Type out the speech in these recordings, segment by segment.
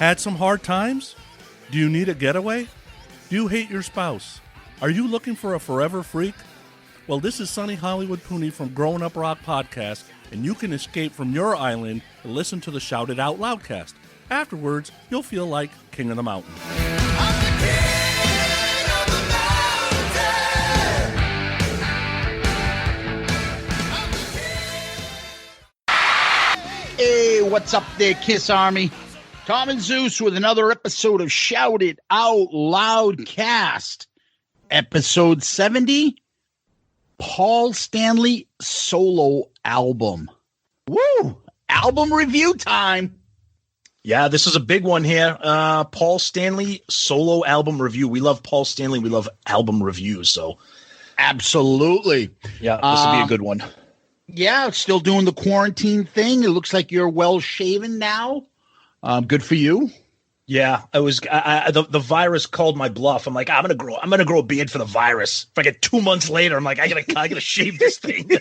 Had some hard times? Do you need a getaway? Do you hate your spouse? Are you looking for a forever freak? Well, this is Sunny Hollywood Pooney from Growing Up Rock Podcast, and you can escape from your island and listen to the Shout It Out Loudcast. Afterwards, you'll feel like King of the Mountain. I'm the king of the mountain. I'm the king. Hey, what's up there, Kiss Army? Tom Zeus with another episode of Shout It Out Loudcast. Episode 70, Paul Stanley solo album. Woo! Album review time. Yeah, this is a big one here. Paul Stanley solo album review. We love Paul Stanley. We love album reviews. So, absolutely. Yeah, this will be a good one. Yeah, still doing the quarantine thing. It looks like you're well shaven now. Good for you. Yeah, the virus called my bluff. I'm like, I'm gonna grow a beard for the virus. If I get 2 months later, I'm like, I gotta shave this thing.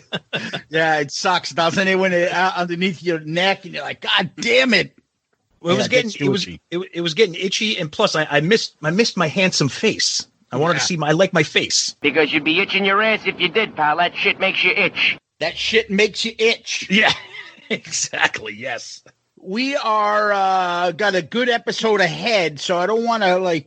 Yeah, it sucks, doesn't it? When it underneath your neck, and you're like, God damn it. Well, it was getting itchy, and plus I missed my handsome face. I wanted to see my face. Because you'd be itching your ass if you did, pal. That shit makes you itch. That shit makes you itch. Yeah, exactly. Yes. We are got a good episode ahead, so I don't want to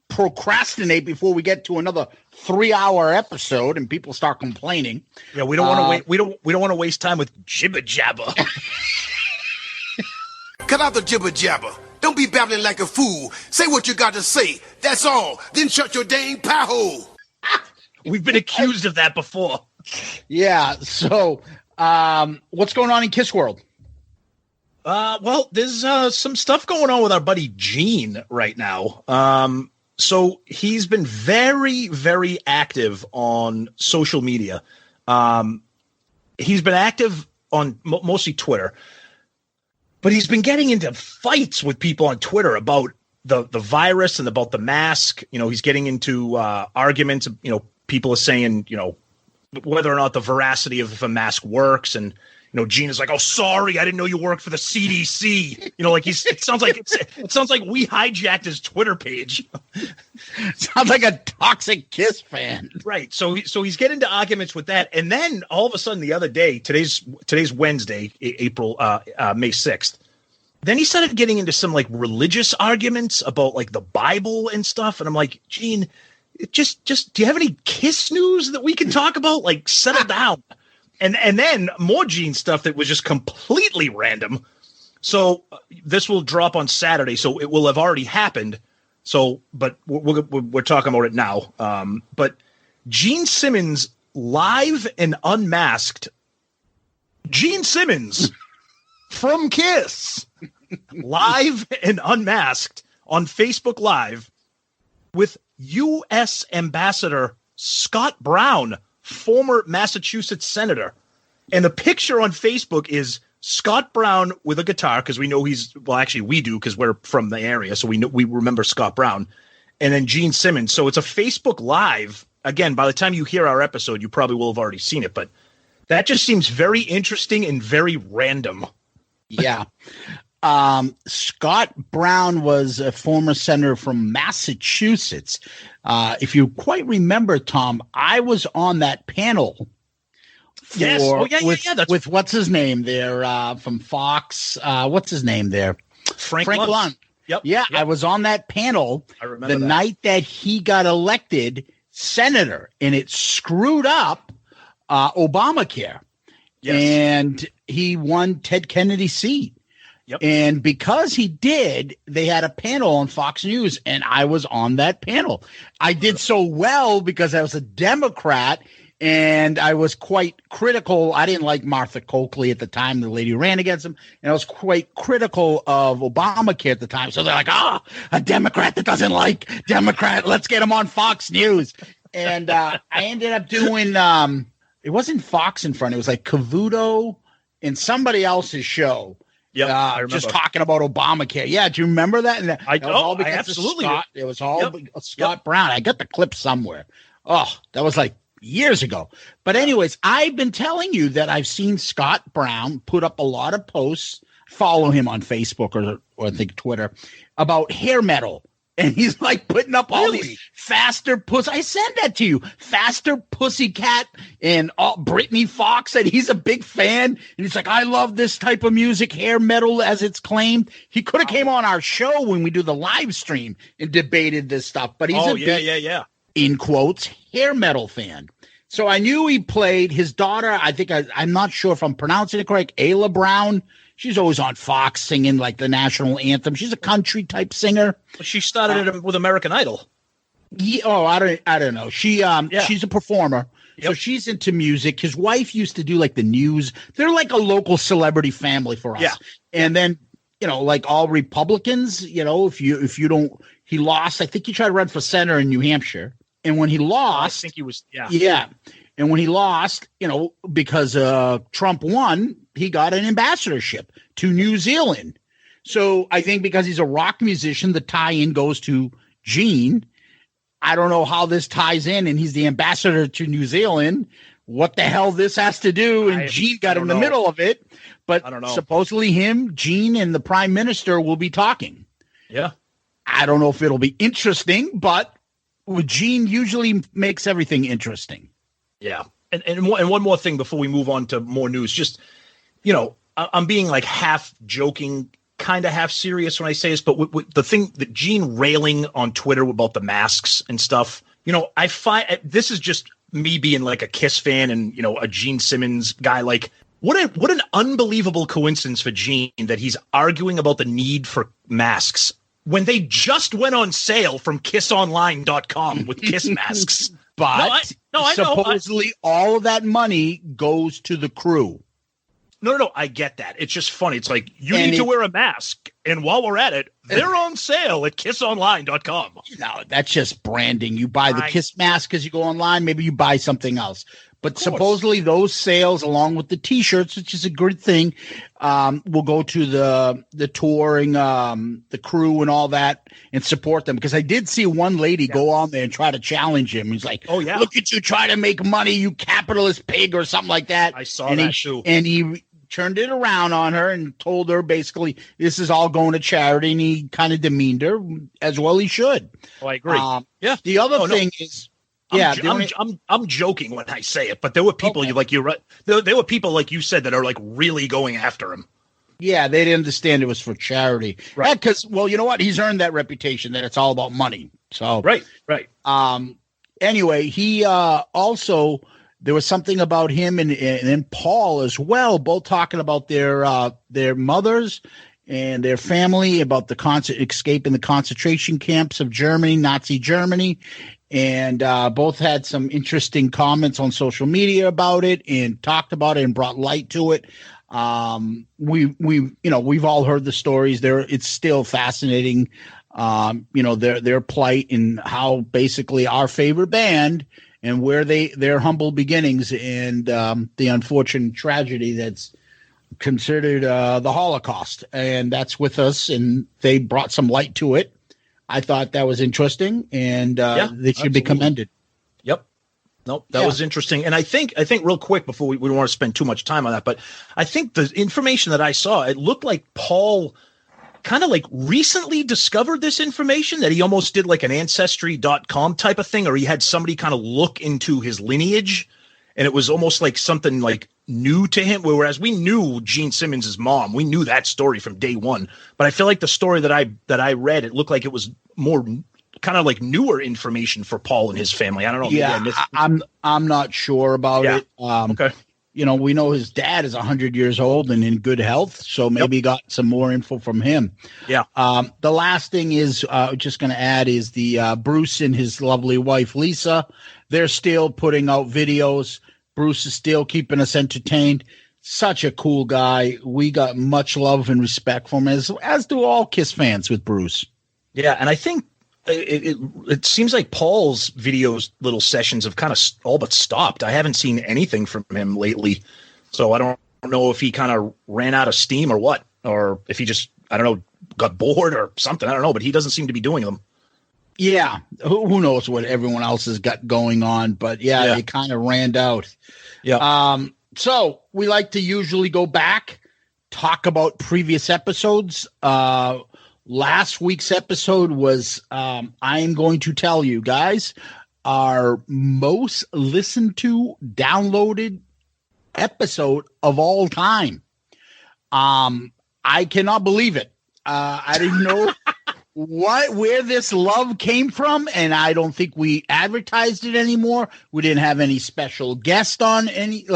procrastinate before we get to another 3-hour episode and people start complaining. Yeah, we don't want to wait. We don't want to waste time with jibber jabber. Cut out the jibber jabber. Don't be babbling like a fool. Say what you got to say. That's all. Then shut your dang pie hole. We've been accused of that before. Yeah. So, what's going on in Kiss World? Well, there's some stuff going on with our buddy Gene right now. So he's been very, very active on social media. He's been active on mostly Twitter. But he's been getting into fights with people on Twitter about the virus and about the mask. You know, he's getting into arguments. You know, people are saying, you know, whether or not the veracity of if a mask works. And, you know, Gene is like, oh, sorry, I didn't know you worked for the CDC. You know, like it sounds like we hijacked his Twitter page. Sounds like a toxic Kiss fan. Right. So he's getting into arguments with that. And then all of a sudden the other day, today's Wednesday, April, May 6th. Then he started getting into some religious arguments about the Bible and stuff. And I'm like, Gene, just do you have any Kiss news that we can talk about? Settle down. And then more Gene stuff that was just completely random. So this will drop on Saturday. So it will have already happened. So, but we're talking about it now. But Gene Simmons live and unmasked. Gene Simmons from Kiss live and unmasked on Facebook Live with U.S. Ambassador Scott Brown, former Massachusetts senator. And the picture on Facebook is Scott Brown with a guitar, because we know we do because we're from the area, so we remember Scott Brown, and then Gene Simmons. So it's a Facebook Live. Again, by the time you hear our episode, you probably will have already seen it, but that just seems very interesting and very random. Yeah. Scott Brown was a former senator from Massachusetts. If you quite remember, Tom, I was on that panel. Yes. Oh, yeah. With what's his name there from Fox? What's his name there? Frank Luntz. Yep. Yeah, yep. I was on that panel the night that he got elected senator, and it screwed up Obamacare. Yes. And he won Ted Kennedy's seat. Yep. And because he did, they had a panel on Fox News, and I was on that panel. I did so well because I was a Democrat, and I was quite critical. I didn't like Martha Coakley at the time, the lady who ran against him, and I was quite critical of Obamacare at the time. So they're like, a Democrat that doesn't like Democrat, let's get him on Fox News. And I ended up doing it wasn't Fox in front. It was Cavuto and somebody else's show. Yeah, just talking about Obamacare. Yeah, do you remember that? And I absolutely. It was all Scott Brown. I got the clip somewhere. Oh, that was years ago. But anyways, I've been telling you that I've seen Scott Brown put up a lot of posts. follow him on Facebook or I think Twitter, about hair metal. And he's like putting up all these Faster Puss. I sent that to you. Faster Pussycat and Britney Fox. And he's a big fan. And he's like, I love this type of music, hair metal, as it's claimed. He could have came on our show when we do the live stream and debated this stuff. But he's in quotes, hair metal fan. So I knew he played his daughter. I think I'm not sure if I'm pronouncing it correct. Ayla Brown. She's always on Fox singing like the national anthem. She's a country type singer. She started it with American Idol. Yeah, I don't know. She's a performer. Yep. So she's into music. His wife used to do like the news. They're like a local celebrity family for us. Yeah. And then, like all Republicans, if you don't, he lost. I think he tried to run for senator in New Hampshire. And when he lost, I think he was, yeah. And when he lost, because Trump won, he got an ambassadorship to New Zealand. So I think because he's a rock musician, the tie-in goes to Gene. I don't know how this ties in, and he's the ambassador to New Zealand. What the hell this has to do? And Gene got in the middle of it. But I don't know. Supposedly him, Gene, and the prime minister will be talking. Yeah. I don't know if it'll be interesting, but Gene usually makes everything interesting. Yeah. And one more thing before we move on to more news, just, I'm being like half joking, kind of half serious when I say this, but with the thing that Gene railing on Twitter about the masks and stuff, I find this is just me being like a Kiss fan and, a Gene Simmons guy. Like what an unbelievable coincidence for Gene that he's arguing about the need for masks when they just went on sale from kissonline.com with Kiss masks. But supposedly all of that money goes to the crew. No, I get that. It's just funny. It's like you need to wear a mask. And while we're at it, they're on sale at kissonline.com. No, that's just branding. You buy the Kiss mask because you go online. Maybe you buy something else. But supposedly those sales, along with the T-shirts, which is a good thing, will go to the touring, the crew and all that, and support them. Because I did see one lady go on there and try to challenge him. He's like, look at you try to make money, you capitalist pig, or something like that. I saw that too. And he turned it around on her and told her basically this is all going to charity, and he kind of demeaned her, as well he should. Oh, I agree. The other thing is... I'm joking when I say it, but there were people there were people like you said that are like really going after him. Yeah, they didn't understand it was for charity, right? Because you know what, he's earned that reputation that it's all about money. So right. Anyway, he also there was something about him and Paul as well, both talking about their mothers and their family, about the escape in the concentration camps of Germany, Nazi Germany. And both had some interesting comments on social media about it and talked about it and brought light to it. We've all heard the stories there. It's still fascinating. Their plight and how basically our favorite band and where their humble beginnings and the unfortunate tragedy that's considered the Holocaust. And that's with us, and they brought some light to it. I thought that was interesting, and they should be commended. Yep. Nope, that was interesting. And I think real quick before we don't want to spend too much time on that, but I think the information that I saw, it looked like Paul kind of like recently discovered this information, that he almost did like an ancestry.com type of thing, or he had somebody kind of look into his lineage, and it was almost like something like new to him, whereas we knew Gene Simmons' mom. We knew that story from day one. But I feel like the story that I read, it looked like it was more kind of like newer information for Paul and his family. I don't know. Yeah, I'm not sure about it. Okay. We know his dad is 100 years old and in good health, so maybe got some more info from him. Yeah. The last thing is just going to add is the Bruce and his lovely wife, Lisa. They're still putting out videos. Bruce is still keeping us entertained. Such a cool guy. We got much love and respect for him, as do all Kiss fans with Bruce. Yeah, and I think it seems like Paul's videos, little sessions have kind of all but stopped. I haven't seen anything from him lately. So I don't know if he kind of ran out of steam or what, or if he just, I don't know, got bored or something. I don't know, but he doesn't seem to be doing them. Yeah, who knows what everyone else has got going on, but they kind of ran out. Yeah. So we like to usually go back talk about previous episodes. Last week's episode was, I am going to tell you guys, our most listened to, downloaded episode of all time. I cannot believe it. I didn't know where this love came from, and I don't think we advertised it anymore. We didn't have any special guest on any.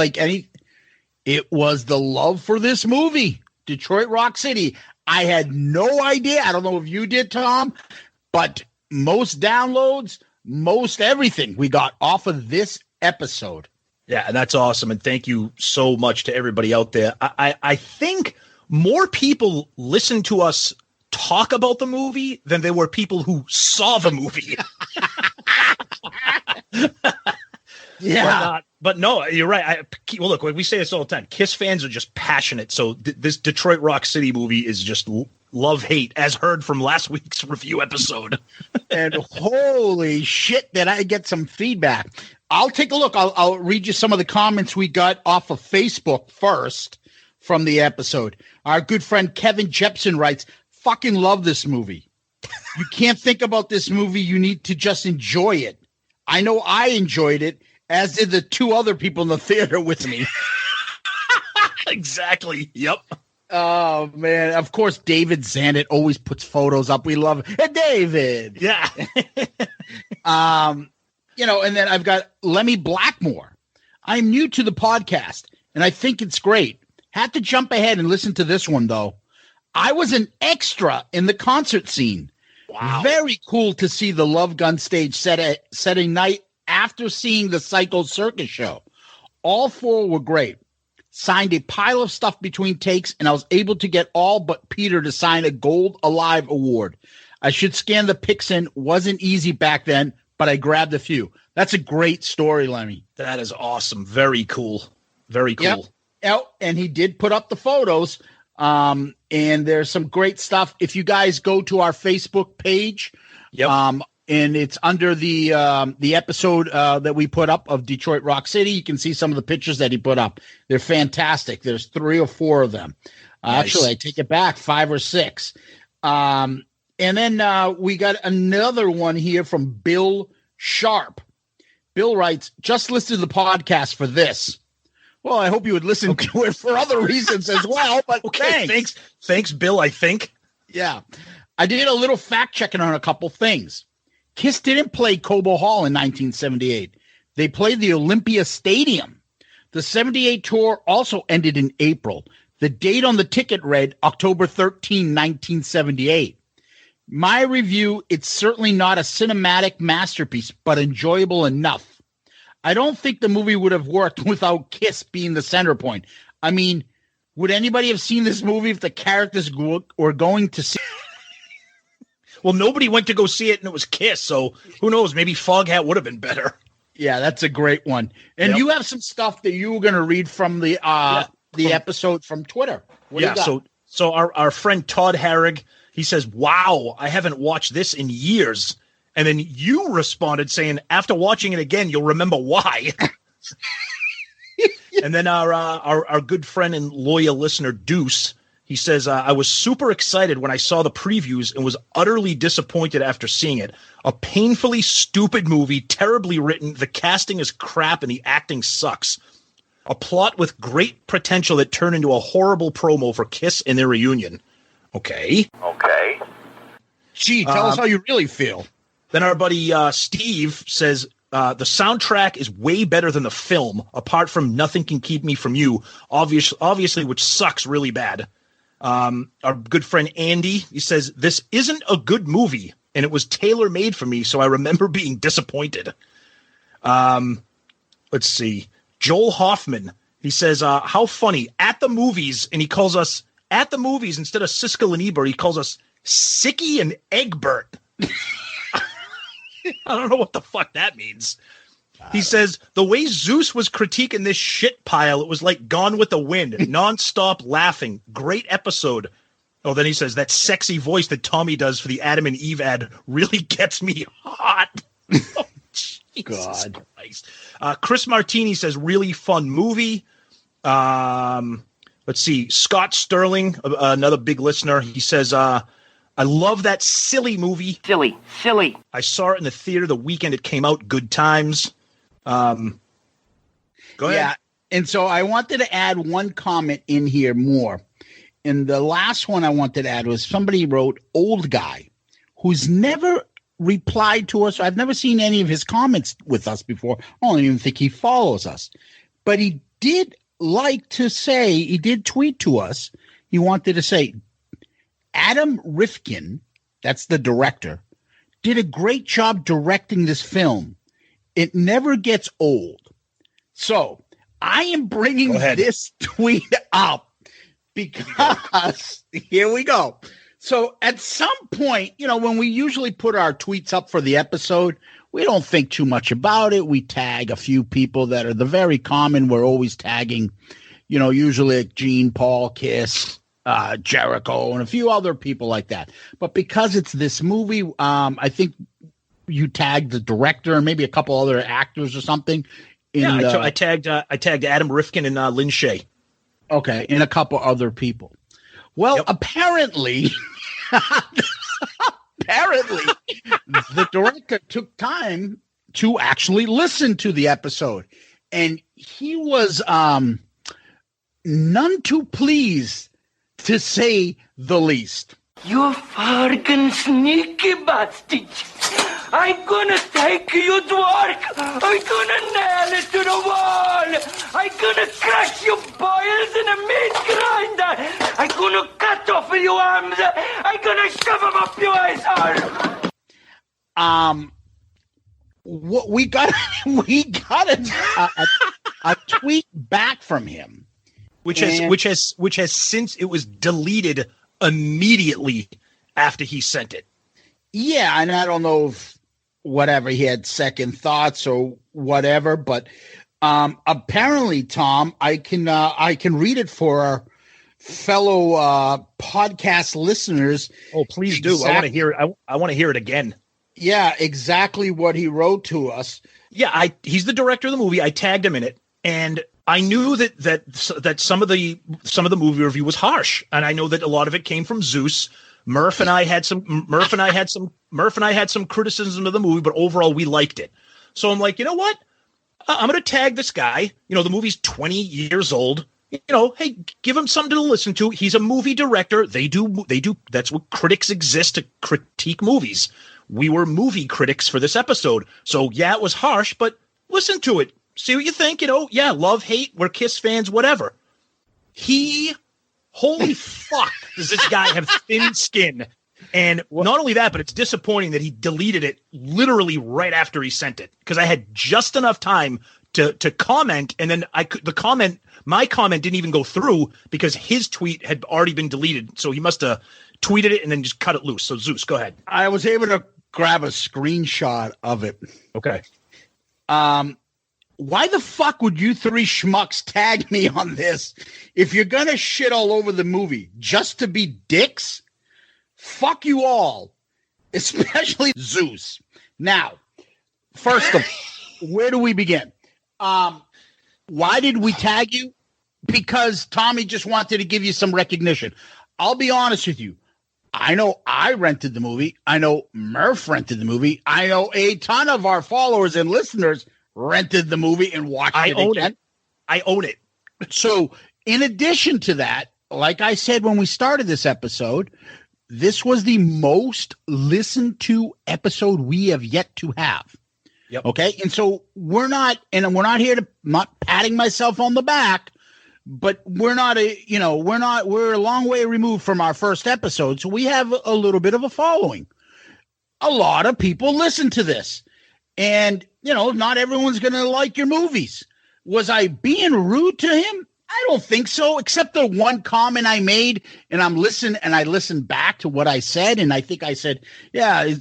It was the love for this movie, Detroit Rock City. I had no idea. I don't know if you did, Tom, but most downloads, most everything we got off of this episode. Yeah, that's awesome. And thank you so much to everybody out there. I think more people listen to us talk about the movie than there were people who saw the movie. Yeah. But no, you're right. Well, look, we say this all the time. Kiss fans are just passionate. So this Detroit Rock City movie is just love-hate, as heard from last week's review episode. And holy shit, did I get some feedback. I'll take a look. I'll read you some of the comments we got off of Facebook first from the episode. Our good friend Kevin Jepson writes, fucking love this movie. You can't think about this movie. You need to just enjoy it. I know I enjoyed it, as did the two other people in the theater with me. Exactly. Yep. Oh, man. Of course, David Zanet always puts photos up. We love it. Hey, David. Yeah. And then I've got Lemmy Blackmore. I'm new to the podcast, and I think it's great. Had to jump ahead and listen to this one, though. I was an extra in the concert scene. Wow. Very cool to see the Love Gun stage set a night after seeing the Psycho Circus show. All four were great. Signed a pile of stuff between takes, and I was able to get all but Peter to sign a Gold Alive award. I should scan the pics in. Wasn't easy back then, but I grabbed a few. That's a great story, Lemmy. That is awesome. Very cool. Very cool. Yep. And he did put up the photos. And there's some great stuff. If you guys go to our Facebook page, and it's under the episode that we put up of Detroit Rock City, you can see some of the pictures that he put up. They're fantastic. There's 3 or 4 of them. Nice. Actually, I take it back, 5 or 6. And then we got another one here from Bill Sharp. Bill writes, just listened to the podcast for this. Well, I hope you would listen to it for other reasons as well, but thanks. Thanks, Bill, I think. Yeah. I did a little fact checking on a couple things. Kiss didn't play Cobo Hall in 1978. They played the Olympia Stadium. The 78 tour also ended in April. The date on the ticket read October 13, 1978. My review, it's certainly not a cinematic masterpiece, but enjoyable enough. I don't think the movie would have worked without Kiss being the center point. I mean, would anybody have seen this movie if the characters were going to see? Well, nobody went to go see it, and it was Kiss, so who knows? Maybe Foghat would have been better. Yeah, that's a great one. And you have some stuff that you were going to read from the episode from Twitter. So our friend Todd Harrig, he says, wow, I haven't watched this in years. And then you responded saying, after watching it again, you'll remember why. And then our good friend and loyal listener, Deuce, he says, I was super excited when I saw the previews and was utterly disappointed after seeing it. A painfully stupid movie, terribly written. The casting is crap and the acting sucks. A plot with great potential that turned into a horrible promo for Kiss and their reunion. Okay. Gee, tell us how you really feel. Then our buddy Steve says, the soundtrack is way better than the film, apart from Nothing Can Keep Me From You, obviously, which sucks really bad. Our good friend Andy, he says, this isn't a good movie, and it was tailor-made for me, so I remember being disappointed. Let's see. Joel Hoffman, he says, how funny, at the movies, and he calls us, at the movies, instead of Siskel and Ebert, he calls us Sicky and Egbert. I don't know what the fuck that means. He says, the way Zeus was critiquing this shit pile, it was like Gone with the Wind, nonstop laughing. Great episode. Oh, then he says, that sexy voice that Tommy does for the Adam and Eve ad really gets me hot. Oh, Jesus Christ. Chris Martini says, really fun movie. Let's see. Scott Sterling, another big listener. He says, I love that silly movie. Silly. I saw it in the theater the weekend it came out. Good times. Go ahead. Yeah. And so I wanted to add one comment in here more. And the last one I wanted to add was somebody wrote old guy who's never replied to us. I've never seen any of his comments with us before. I don't even think he follows us. But he did he did tweet to us. He wanted to say, Adam Rifkin, that's the director, did a great job directing this film. It never gets old. So I am bringing this tweet up because here we go. So at some point, when we usually put our tweets up for the episode, we don't think too much about it. We tag a few people that are the very common. We're always tagging, usually like Gene, Paul, Kiss, Jericho, and a few other people like that. But because it's this movie, I think you tagged the director and maybe a couple other actors or something. I tagged Adam Rifkin and Lynn Shay. Okay, and a couple other people. Well, apparently, the director took time to actually listen to the episode, and he was none too pleased, to say the least. You fucking sneaky bastard! I'm gonna take you to work! I'm gonna nail it to the wall! I'm gonna crush your boils in a meat grinder! I'm gonna cut off your arms! I'm gonna shove them up your asshole! What we got a tweet back from him, which has since it was deleted immediately after he sent it. Yeah, and I don't know if whatever he had second thoughts or whatever, but apparently, Tom, I can read it for our fellow podcast listeners. Oh, please do. I want to hear it. I want to hear it again. Yeah, exactly what he wrote to us. Yeah, he's the director of the movie. I tagged him in it, and I knew that some of the movie review was harsh, and I know that a lot of it came from Zeus. Murph and I had some criticism of the movie, but overall we liked it. So I'm like, you know what? I'm going to tag this guy. The movie's 20 years old. Hey, give him something to listen to. He's a movie director. They do. That's what critics exist, to critique movies. We were movie critics for this episode. So yeah, it was harsh, but listen to it. See what you think. Yeah, love, hate, we're Kiss fans, whatever. Holy fuck, does this guy have thin skin? And not only that, but it's disappointing that he deleted it literally right after he sent it, because I had just enough time to comment, and then my comment didn't even go through because his tweet had already been deleted. So he must have tweeted it and then just cut it loose. So Zeus, go ahead. I was able to grab a screenshot of it. Okay. Why the fuck would you three schmucks tag me on this if you're going to shit all over the movie just to be dicks? Fuck you all, especially Zeus. Now, first of all, where do we begin? Why did we tag you? Because Tommy just wanted to give you some recognition. I'll be honest with you. I know I rented the movie. I know Murph rented the movie. I know a ton of our followers and listeners rented the movie and watched it again. I own it. So in addition to that, like I said when we started this episode, this was the most listened to episode we have yet to have. Yep. Okay. And so we're not patting myself on the back, but we're a long way removed from our first episode. So we have a little bit of a following. A lot of people listen to this. And, not everyone's going to like your movies. Was I being rude to him? I don't think so, except the one comment I made, and I listened back to what I said, and I think I said, yeah,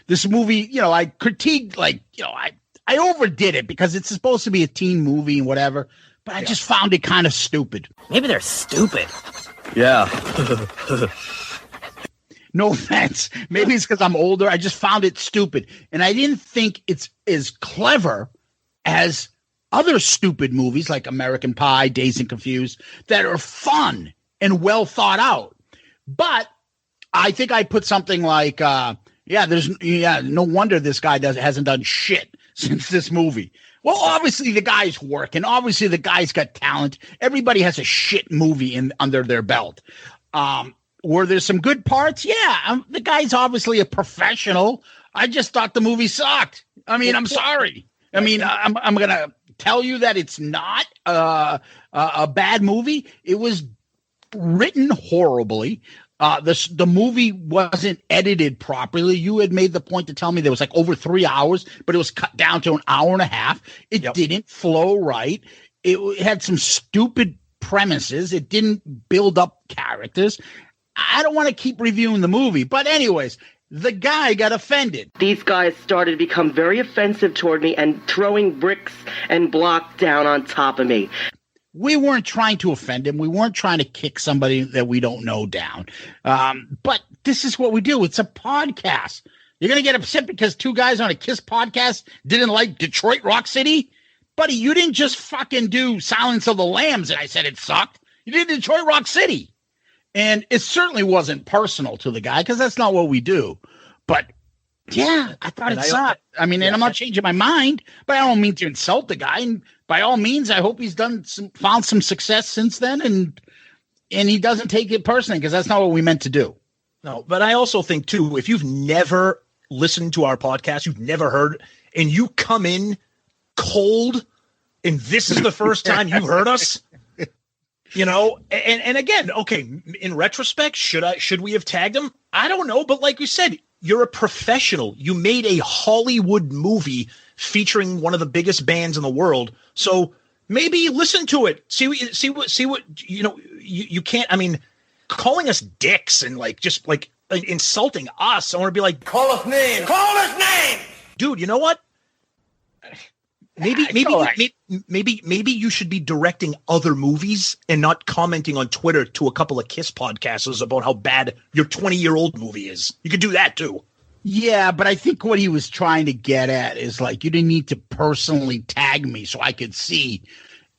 this movie, I critiqued, I overdid it because it's supposed to be a teen movie and whatever, but I just found it kind of stupid. Maybe they're stupid. Yeah. No offense. Maybe it's because I'm older. I just found it stupid. And I didn't think it's as clever as other stupid movies like American Pie, Dazed and Confused, that are fun and well thought out. But I think I put something like, no wonder this guy hasn't done shit since this movie. Well, obviously the guy's working. Obviously the guy's got talent. Everybody has a shit movie under their belt. Were there some good parts? Yeah, the guy's obviously a professional. I just thought the movie sucked. I mean, I'm sorry. I mean, I'm gonna tell you that it's not a bad movie. It was written horribly. The movie wasn't edited properly. You had made the point to tell me there was like over 3 hours, but it was cut down to an hour and a half. It didn't flow right. It had some stupid premises. It didn't build up characters. I don't want to keep reviewing the movie, but anyways, the guy got offended. These guys started to become very offensive toward me and throwing bricks and blocks down on top of me. We weren't trying to offend him. We weren't trying to kick somebody that we don't know down. But this is what we do. It's a podcast. You're going to get upset because two guys on a Kiss podcast didn't like Detroit Rock City? Buddy, you didn't just fucking do Silence of the Lambs and I said it sucked. You did Detroit Rock City. And it certainly wasn't personal to the guy because that's not what we do. But yeah, I thought it sucked. I mean, and I'm not changing my mind, but I don't mean to insult the guy. And by all means, I hope he's found some success since then, and he doesn't take it personally because that's not what we meant to do. No, but I also think too, if you've never listened to our podcast, you've never heard, and you come in cold, and this is the first time you've heard us. You know, and again, okay, in retrospect, should we have tagged him? I don't know, but like you said, you're a professional. You made a Hollywood movie featuring one of the biggest bands in the world. So maybe listen to it. See what you know, you can't, I mean, calling us dicks and just insulting us. I want to be like, call us name. Dude, you know what? Maybe you should be directing other movies and not commenting on Twitter to a couple of Kiss podcasters about how bad your 20-year-old movie is. You could do that too. Yeah, but I think what he was trying to get at is you didn't need to personally tag me so I could see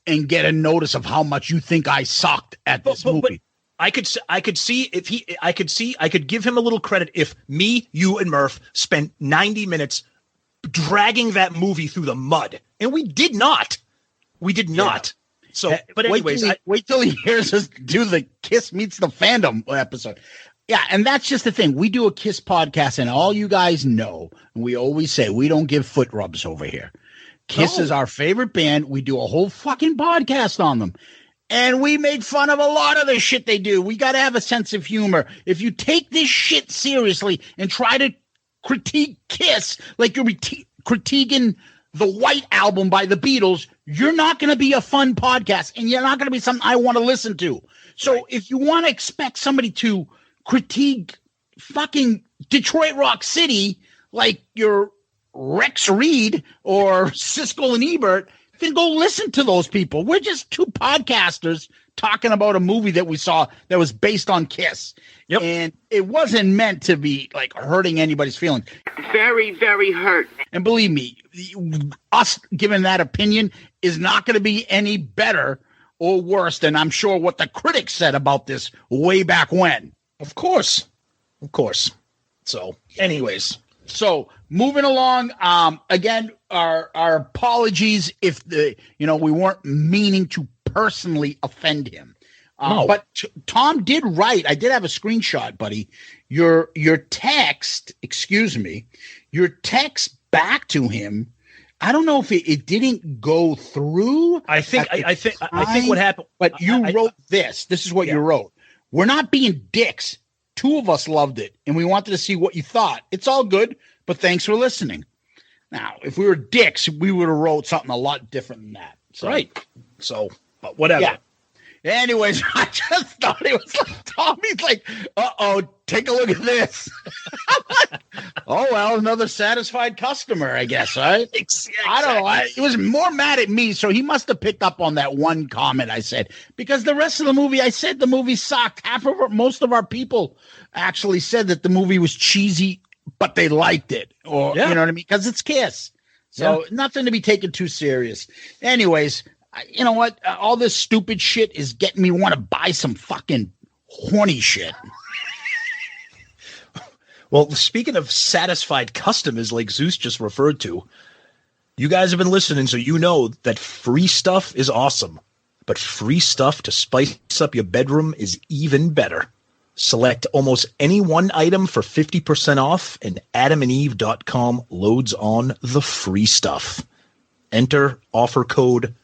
and get a notice of how much you think I sucked at this movie. But I could see I could give him a little credit if me, you, and Murph spent 90 minutes dragging that movie through the mud, and we did not. So, but anyways, wait till he hears us do the Kiss Meets the Fandom episode. Yeah, and that's just the thing. We do a Kiss podcast, and all you guys know, and we always say we don't give foot rubs over here. Kiss is our favorite band. We do a whole fucking podcast on them, and we make fun of a lot of the shit they do. We got to have a sense of humor. If you take this shit seriously and try to critique Kiss like you're critiquing the White Album by the Beatles, you're not going to be a fun podcast, and you're not going to be something I want to listen to. So if you want to expect somebody to critique fucking Detroit Rock City like you're Rex Reed or Siskel and Ebert, then go listen to those people. We're just two podcasters talking about a movie that we saw that was based on Kiss. Yep. And it wasn't meant to be hurting anybody's feelings. Very, very hurt. And believe me, us giving that opinion is not going to be any better or worse than I'm sure what the critics said about this way back when. Of course. So anyways, moving along, again, our apologies if we weren't meaning to personally offend him. No. But Tom did write. I did have a screenshot, buddy. Your text back to him. I don't know if it didn't go through. I think what happened. But you wrote this. This is what you wrote. We're not being dicks. Two of us loved it, and we wanted to see what you thought. It's all good, but thanks for listening. Now, if we were dicks, we would have wrote something a lot different than that. So. Right. So, whatever. Yeah. Anyways, I just thought it was Tommy's uh-oh, take a look at this. Oh, well, another satisfied customer, I guess, right? Exactly. I don't know. He was more mad at me, so he must have picked up on that one comment I said. Because the rest of the movie, I said the movie sucked. Most of our people actually said that the movie was cheesy, but they liked it. Or, you know what I mean? Because it's Kiss. So nothing to be taken too serious. Anyways, you know what? All this stupid shit is getting me want to buy some fucking horny shit. Well, speaking of satisfied customers like Zeus just referred to, you guys have been listening, so you know that free stuff is awesome. But free stuff to spice up your bedroom is even better. Select almost any one item for 50% off, and adamandeve.com loads on the free stuff. Enter offer code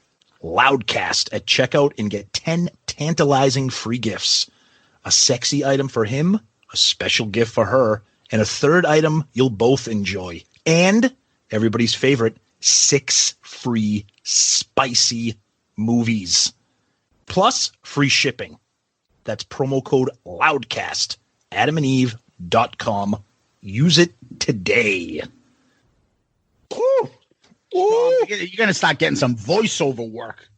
Loudcast at checkout and get 10 tantalizing free gifts. A sexy item for him, a special gift for her, and a third item you'll both enjoy. And everybody's favorite, 6 free spicy movies. Plus free shipping. That's promo code Loudcast. adamandeve.com. Use it today. Ooh. Ooh. You're going to start getting some voiceover work.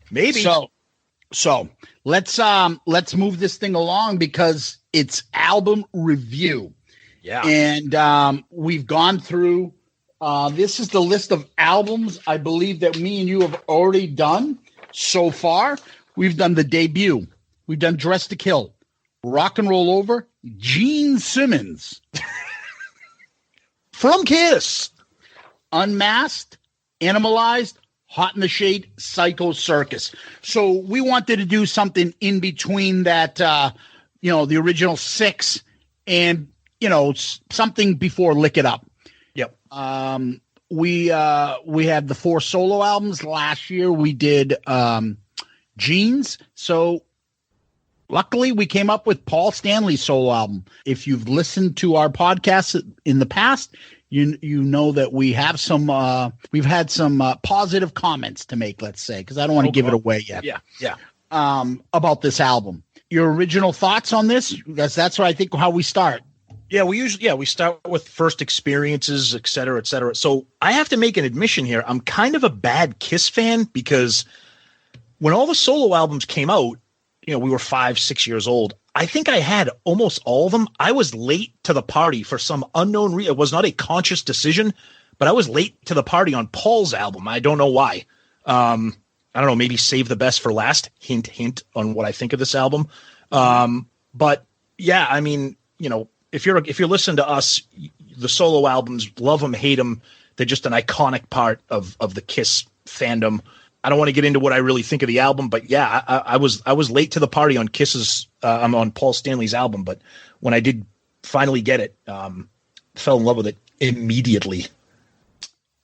Maybe. So let's move this thing along because it's album review. Yeah. And we've gone through this is the list of albums I believe that me and you have already done so far. We've done the debut. We've done Dress to Kill, Rock and Roll Over, Gene Simmons. From Kiss. Unmasked, Animalized, Hot in the Shade, Psycho Circus. So we wanted to do something in between that, the original 6 and, something before Lick It Up. Yep. We had the 4 solo albums. Last year we did Gene's. So luckily we came up with Paul Stanley's solo album. If you've listened to our podcast in the past, you know that we have some we've had some positive comments to make, let's say, because I don't want to give it away yet. Yeah. About this album. Your original thoughts on this? Because that's what I think how we start. Yeah, we start with first experiences, et cetera, et cetera. So I have to make an admission here. I'm kind of a bad Kiss fan because when all the solo albums came out, we were 5-6 years old. I think I had almost all of them. I was late to the party for some unknown reason. It was not a conscious decision, but I was late to the party on Paul's album. I don't know why. I don't know, maybe save the best for last. Hint, hint on what I think of this album. But yeah, I mean, if you're listening to us, the solo albums, love them, hate them, they're just an iconic part of the Kiss fandom. I don't want to get into what I really think of the album, but yeah, I was late to the party on Kiss's. I'm on Paul Stanley's album, but when I did finally get it, fell in love with it immediately.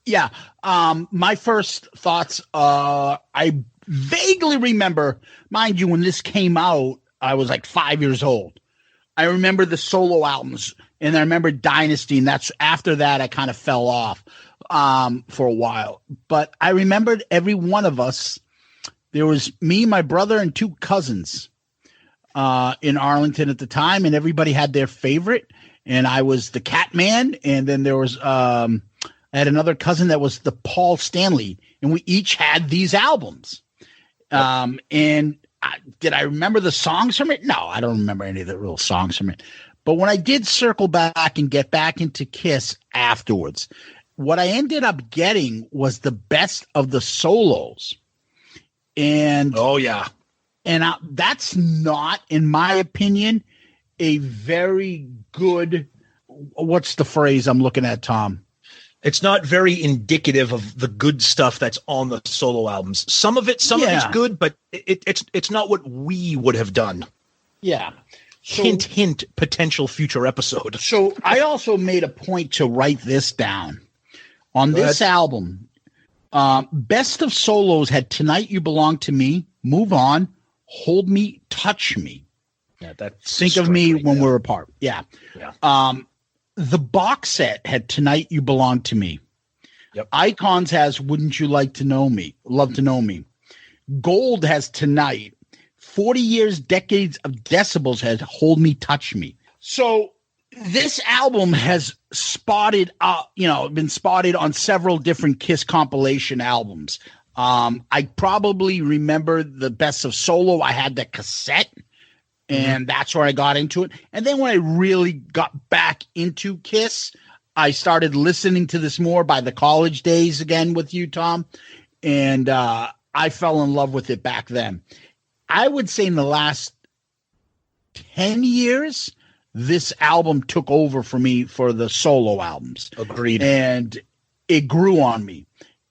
Yeah, my first thoughts. I vaguely remember, mind you, when this came out, I was like 5 years old. I remember the solo albums, and I remember Dynasty, and that's after that I kind of fell off for a while. But I remembered every one of us. There was me, my brother, and 2 cousins in Arlington at the time, and everybody had their favorite. And I was the Catman, and then there was I had another cousin that was the Paul Stanley, and we each had these albums. Did I remember the songs from it? No, I don't remember any of the real songs from it. But when I did circle back and get back into Kiss afterwards, what I ended up getting was the best of the solos. And that's not, in my opinion, a very good, what's the phrase I'm looking at, Tom? It's not very indicative of the good stuff that's on the solo albums. Some of it's good, but it's not what we would have done. Yeah. So, hint, potential future episode. So I also made a point to write this down. On this album, Best of Solos had Tonight You Belong to Me, Move On, Hold Me, Touch Me. Yeah, that's Think of Me When We're Apart. Yeah. The box set had Tonight You Belong to Me. Yep. Icons has Wouldn't You Like to Know Me? Love to Know Me. Gold has Tonight. 40 Years, Decades of Decibels has Hold Me, Touch Me. So this album has been spotted on several different Kiss compilation albums. I probably remember the Best of Solo. I had the cassette. And that's where I got into it. And then when I really got back into Kiss, I started listening to this more by the college days again with you, Tom, and I fell in love with it back then. I would say in the last 10 years, this album took over for me for the solo albums. Agreed. And it grew on me.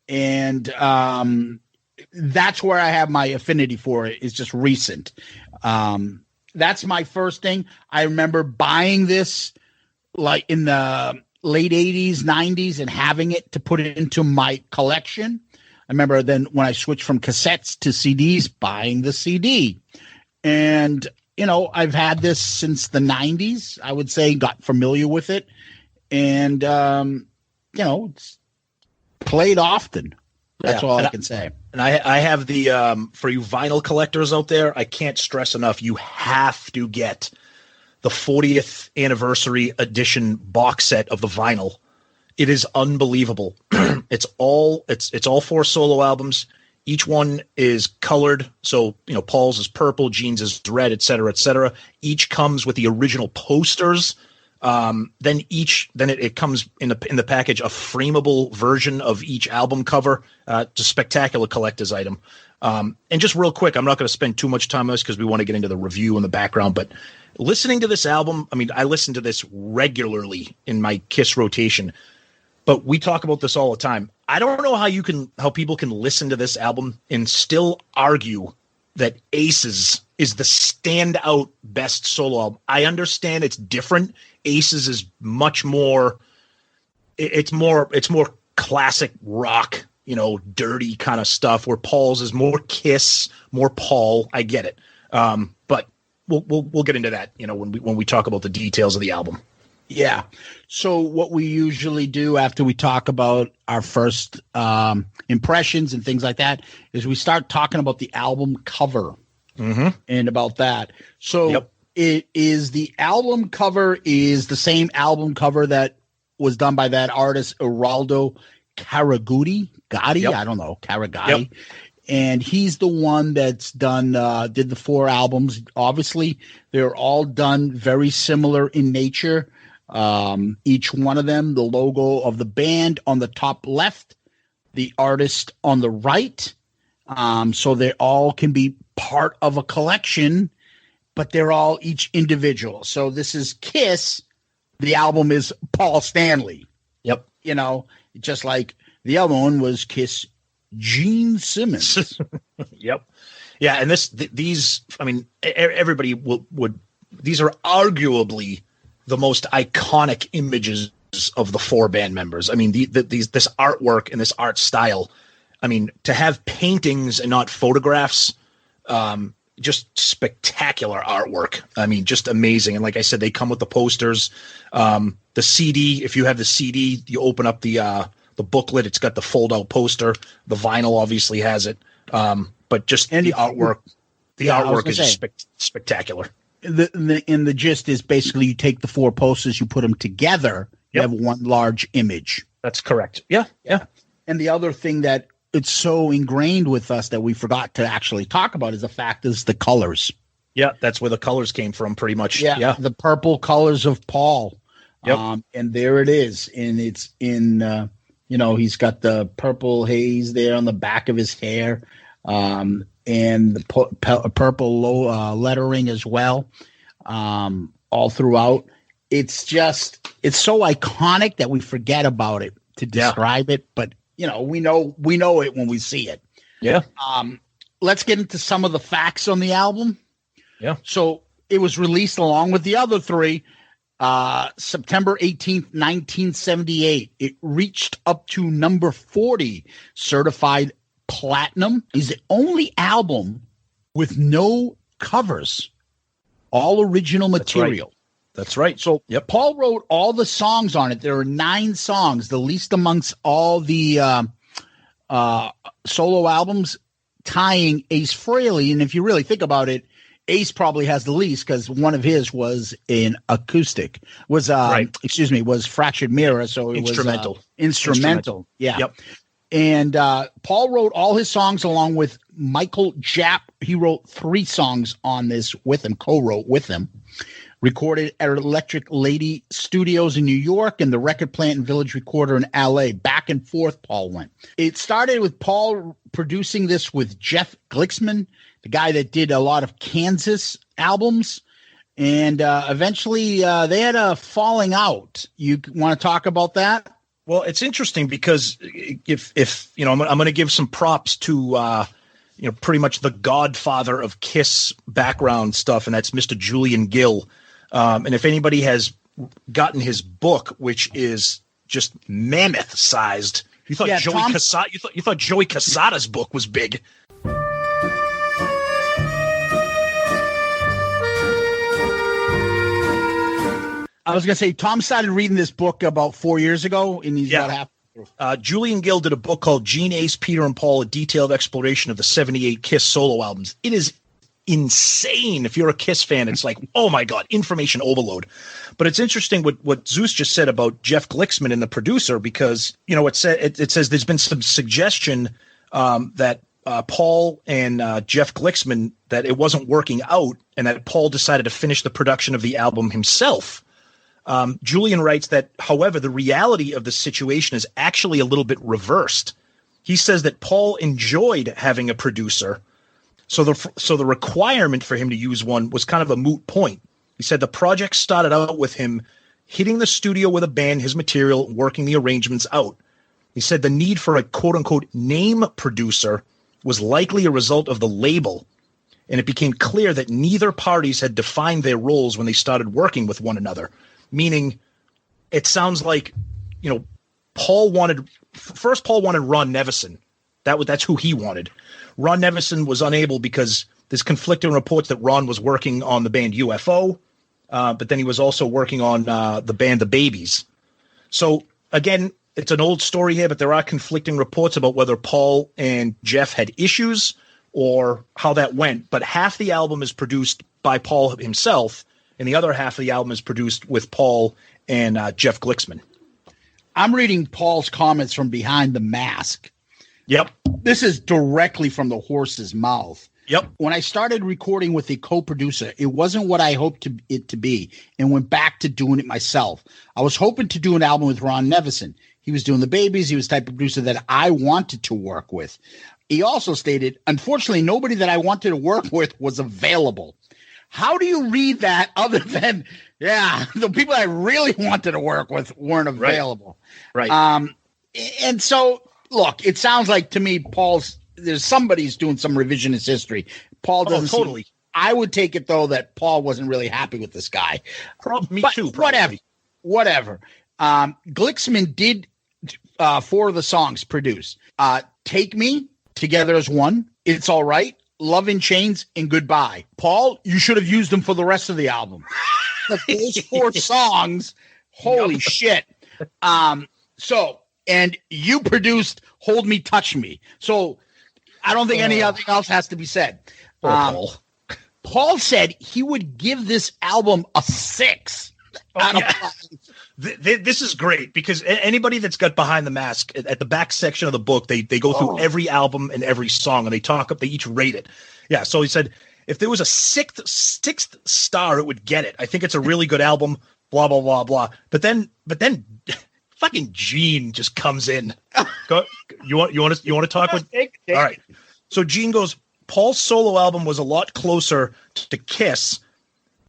And that's where I have my affinity for it. It's just recent. That's my first thing. I remember buying this like in the late 80s, 90s, and having it to put it into my collection. I remember then when I switched from cassettes to CDs, buying the CD. And I've had this since the 90s, I would say, got familiar with it. And, it's played often. That's all I can say. And I have the, for you vinyl collectors out there, I can't stress enough, you have to get the 40th anniversary edition box set of the vinyl. It is unbelievable. It's all 4 solo albums. Each one is colored. So, Paul's is purple, Gene's is red, et cetera, et cetera. Each comes with the original posters. Then it comes in the package, a frameable version of each album cover. It's a spectacular collector's item. And just real quick, I'm not going to spend too much time on this because we want to get into the review and the background, but listening to this album, I listen to this regularly in my KISS rotation, but we talk about this all the time. I don't know how people can listen to this album and still argue that Aces is the standout best solo album. I understand it's different. Aces is much more, it's more classic rock, dirty kind of stuff, where Paul's is more KISS, more Paul. I get it. But we'll get into that, when we talk about the details of the album. Yeah. So what we usually do after we talk about our first impressions and things like that is we start talking about the album cover and about that. So it is the album cover is the same album cover that was done by that artist, Geraldo Caragatti. I don't know, Caragatti. Yep. And he's the one that's done, did the 4 albums. Obviously, they're all done very similar in nature. Each one of them, the logo of the band on the top left, the artist on the right. So they all can be part of a collection, but they're all each individual. So this is KISS. The album is Paul Stanley. Yep. Just like the other one was KISS Gene Simmons. Yep. Yeah. And these, everybody would, these are arguably the most iconic images of the 4 band members. This artwork and this art style. To have paintings and not photographs, just spectacular artwork. Just amazing. And like I said, they come with the posters, the CD. If you have the CD, you open up the booklet. It's got the fold out poster. The vinyl obviously has it. But just the artwork. The artwork is spectacular. The gist is basically you take the 4 posters, you put them together, you have one large image. That's correct. Yeah. And the other thing that it's so ingrained with us that we forgot to actually talk about is the fact is the colors. Yeah, that's where the colors came from pretty much. Yeah. The purple colors of Paul. Yep. And there it is. And it's in, he's got the purple haze there on the back of his hair. And the purple lettering as well, all throughout. It's so iconic that we forget about it to describe it, but we know it when we see it. Yeah. Let's get into some of the facts on the album. Yeah. So it was released along with the other 3, September 18th, 1978. It reached up to number 40, certified platinum. Is the only album with no covers, all original material. That's right. So Paul wrote all the songs on it. There are 9 songs, the least amongst all the solo albums, tying Ace Frehley. And if you really think about it, Ace probably has the least because one of his was an acoustic, was Fractured Mirror. So it was instrumental. Yeah. Yep. And Paul wrote all his songs along with Michael Japp. He wrote 3 songs on this with him, co-wrote with him. recorded at Electric Lady Studios in New York and the Record Plant and Village Recorder in LA. Back and forth, Paul went. It started with Paul producing this with Jeff Glicksman, the guy that did a lot of Kansas albums. And eventually they had a falling out. You want to talk about that? Well, it's interesting because if you know, I'm going to give some props to pretty much the godfather of Kiss background stuff, and that's Mr. Julian Gill. And if anybody has gotten his book, which is just mammoth sized, you thought you thought Joey Casada's book was big. I was going to say, Tom started reading this book about 4 years ago, and he's about half through. Julian Gill did a book called Gene, Ace, Peter, and Paul, a detailed exploration of the 78 Kiss solo albums. It is insane. If you're a Kiss fan, it's like, oh my God, information overload. But it's interesting what Zeus just said about Jeff Glicksman and the producer, because, you know, it says there's been some suggestion that Paul and Jeff Glicksman, that it wasn't working out and that Paul decided to finish the production of the album himself. Julian writes that, however, the reality of the situation is actually a little bit reversed. He says that Paul enjoyed having a producer, so the requirement for him to use one was kind of a moot point. He said the project started out with him hitting the studio with a band, his material, working the arrangements out. He said the need for a quote-unquote name producer was likely a result of the label, and it became clear that neither parties had defined their roles when they started working with one another. Meaning, it sounds like, you know, Paul wanted Ron Nevison. That's who he wanted. Ron Nevison was unable because there's conflicting reports that Ron was working on the band UFO, but then he was also working on the band The Babies. So again, it's an old story here, but there are conflicting reports about whether Paul and Jeff had issues or how that went. But half the album is produced by Paul himself, and the other half of the album is produced with Paul and Jeff Glicksman. I'm reading Paul's comments from behind the mask. Yep. This is directly from the horse's mouth. Yep. When I started recording with a co-producer, it wasn't what I hoped it to be, and went back to doing it myself. I was hoping to do an album with Ron Nevison. He was doing The Babies. He was the type of producer that I wanted to work with. He also stated, unfortunately, nobody that I wanted to work with was available. How do you read that other than, the people I really wanted to work with weren't available? Right. And so, look, it sounds like to me, there's somebody's doing some revisionist history. Paul doesn't. Totally. I would take it, though, that Paul wasn't really happy with this guy. Me too. Whatever. Glicksman did 4 of the songs produce. Take Me, Together as One, It's All Right, Love in Chains, and Goodbye. Paul, you should have used them for the rest of the album. Those 4 songs, holy shit. So, and you produced Hold Me, Touch Me. So I don't think anything else has to be said. Paul said he would give this album a 6. This is great because anybody that's got Behind the Mask at the back section of the book, they go through every album and every song, and they each rate it. Yeah. So he said, if there was a sixth star, it would get it. I think it's a really good album, blah, blah, blah, blah. But then fucking Gene just comes in. You want to talk with? All right. So Gene goes, Paul's solo album was a lot closer to Kiss,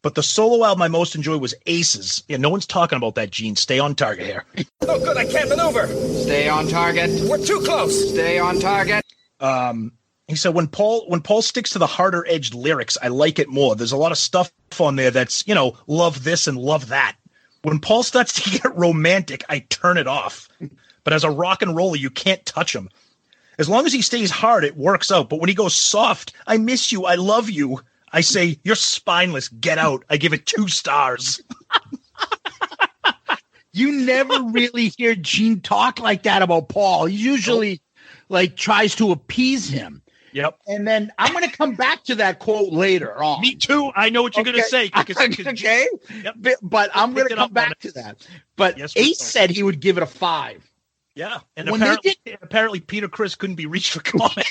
but the solo album I most enjoyed was Aces. Yeah, no one's talking about that, Gene. Stay on target here. Oh, good. I can't maneuver. Stay on target. We're too close. Stay on target. He said, when Paul sticks to the harder edged lyrics, I like it more. There's a lot of stuff on there that's, love this and love that. When Paul starts to get romantic, I turn it off. But as a rock and roller, you can't touch him. As long as he stays hard, it works out. But when he goes soft, I miss you, I love you, I say, you're spineless, get out. I give it 2 stars. You never really hear Gene talk like that about Paul. He usually tries to appease him. Yep. And then I'm going to come back to that quote later on. Me too. I know what you're going to say. Okay. Yep. But I'm going to come back to that. But yes, Ace said he would give it a 5. Yeah. And apparently Peter Criss couldn't be reached for comment.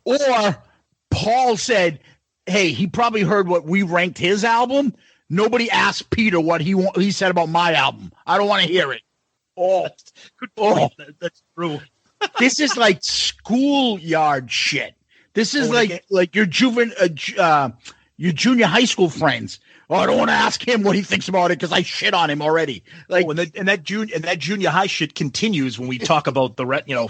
Or Paul said, hey, he probably heard what we ranked his album. Nobody asked Peter what he said about my album. I don't want to hear it. Oh, good point. That's true. This is like schoolyard shit. This is like your junior high school friends. Oh, I don't want to ask him what he thinks about it because I shit on him already. Like, and that junior high shit continues when we talk about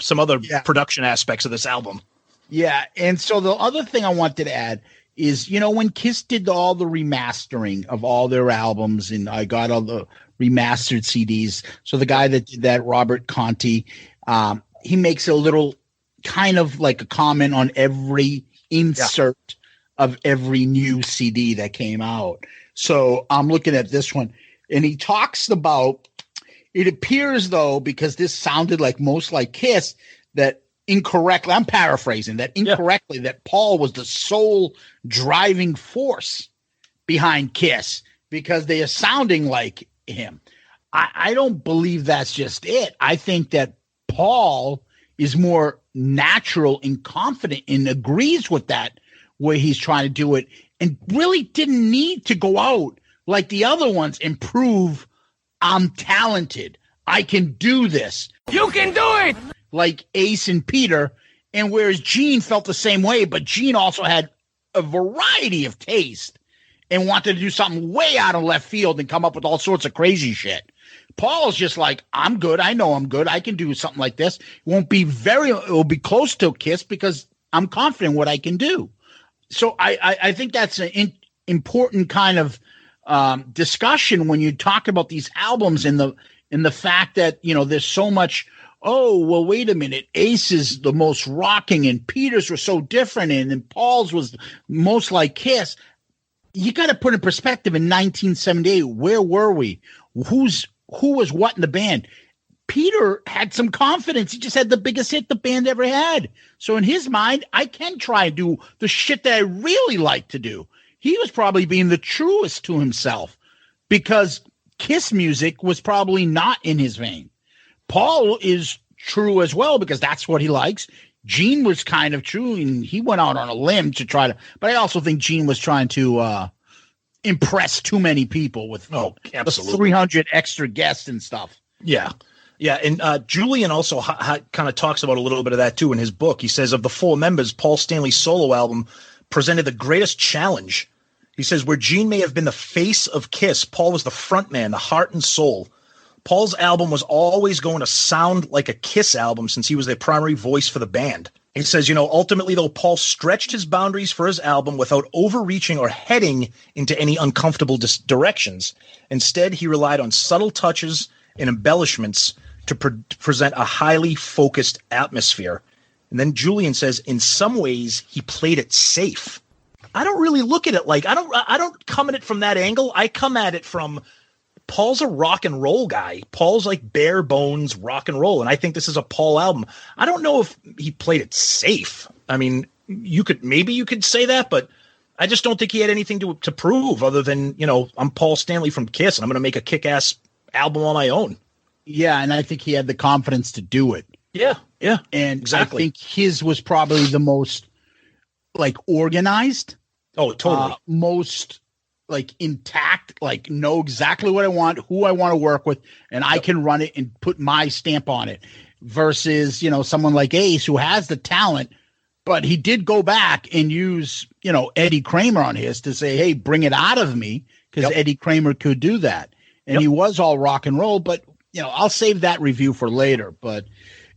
some other production aspects of this album. Yeah, and so the other thing I wanted to add is, when Kiss did all the remastering of all their albums, and I got all the remastered CDs. So the guy that did that, Robert Conti, he makes a little kind of like a comment on every insert of every new CD that came out. So I'm looking at this one, and he talks about, it appears though, because this sounded like most like Kiss, that incorrectly, I'm paraphrasing, that incorrectly, that Paul was the sole driving force behind Kiss because they are sounding like him. I don't believe that's just it. I think that Paul is more natural and confident and agrees with that way he's trying to do it, and really didn't need to go out like the other ones and prove I'm talented. I can do this. You can do it! Like Ace and Peter, and whereas Gene felt the same way, but Gene also had a variety of taste and wanted to do something way out of left field and come up with all sorts of crazy shit. Paul's just like, I'm good. I know I'm good. I can do something like this. It will be close to Kiss because I'm confident what I can do. So I think that's an important kind of discussion when you talk about these albums and the fact that, there's so much, oh, well, wait a minute. Ace is the most rocking and Peter's were so different and Paul's was most like Kiss. You got to put in perspective in 1978, where were we? Who was what in the band? Peter had some confidence. He just had the biggest hit the band ever had. So in his mind, I can try and do the shit that I really like to do. He was probably being the truest to himself because Kiss music was probably not in his vein. Paul is true as well because that's what he likes. Gene was kind of true, and he went out on a limb to try to, but I also think Gene was trying to impress too many people with the 300 extra guests and stuff. Yeah. Yeah, and Julian also kind of talks about a little bit of that too in his book. He says of the four members, Paul Stanley's solo album presented the greatest challenge. He says where Gene may have been the face of Kiss, Paul was the front man, the heart and soul. Paul's album was always going to sound like a Kiss album since he was their primary voice for the band. He says, ultimately, though, Paul stretched his boundaries for his album without overreaching or heading into any uncomfortable directions. Instead, he relied on subtle touches and embellishments to present a highly focused atmosphere. And then Julian says, in some ways, he played it safe. I don't really look at it like, I don't come at it from that angle. I come at it from, Paul's a rock and roll guy. Paul's like bare bones rock and roll. And I think this is a Paul album. I don't know if he played it safe. I mean, maybe you could say that, but I just don't think he had anything to prove other than, I'm Paul Stanley from Kiss and I'm going to make a kick-ass album on my own. Yeah, and I think he had the confidence to do it. Yeah, and exactly. I think his was probably the most organized. Oh, totally. Most intact, know exactly what I want, who I want to work with, and I can run it and put my stamp on it. Versus, someone like Ace who has the talent, but he did go back and use, Eddie Kramer on his to say, hey, bring it out of me, because Eddie Kramer could do that. And he was all rock and roll, but I'll save that review for later. But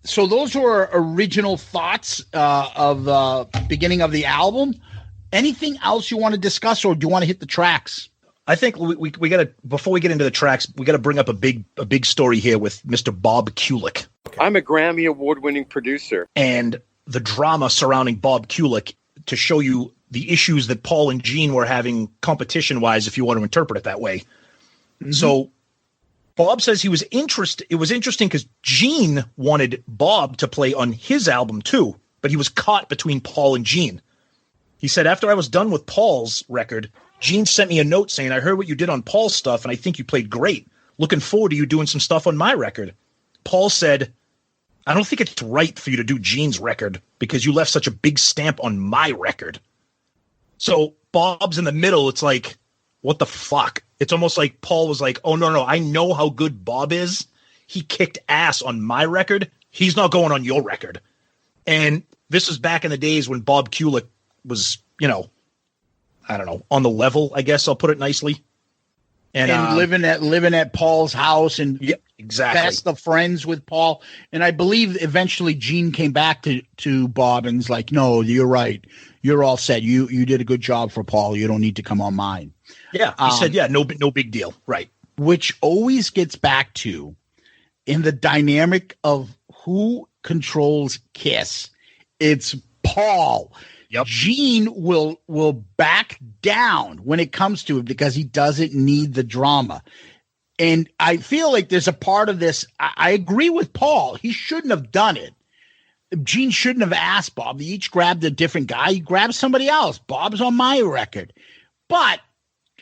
so those were original thoughts of the beginning of the album. Anything else you want to discuss, or do you want to hit the tracks? I think we got to, before we get into the tracks, we got to bring up a big story here with Mr. Bob Kulick. I'm a Grammy award-winning producer. And the drama surrounding Bob Kulick to show you the issues that Paul and Gene were having competition-wise, if you want to interpret it that way. Mm-hmm. So Bob says it was interesting because Gene wanted Bob to play on his album too, but he was caught between Paul and Gene. He said, after I was done with Paul's record, Gene sent me a note saying, I heard what you did on Paul's stuff, and I think you played great. Looking forward to you doing some stuff on my record. Paul said, I don't think it's right for you to do Gene's record because you left such a big stamp on my record. So Bob's in the middle. It's like, what the fuck? It's almost like Paul was like, oh, no, I know how good Bob is. He kicked ass on my record. He's not going on your record. And this was back in the days when Bob Kulick was, I don't know, on the level, I guess I'll put it nicely. And living at Paul's house and exactly best of friends with Paul. And I believe eventually Gene came back to Bob and was like, no, you're right. You're all set. You did a good job for Paul. You don't need to come on mine. Yeah. He said, no big deal. Right. Which always gets back to in the dynamic of who controls Kiss. It's Paul. Yep. Gene will back down when it comes to it because he doesn't need the drama. And I feel like there's a part of this. I agree with Paul. He shouldn't have done it. Gene shouldn't have asked Bob. They each grabbed a different guy. He grabbed somebody else. Bob's on my record. But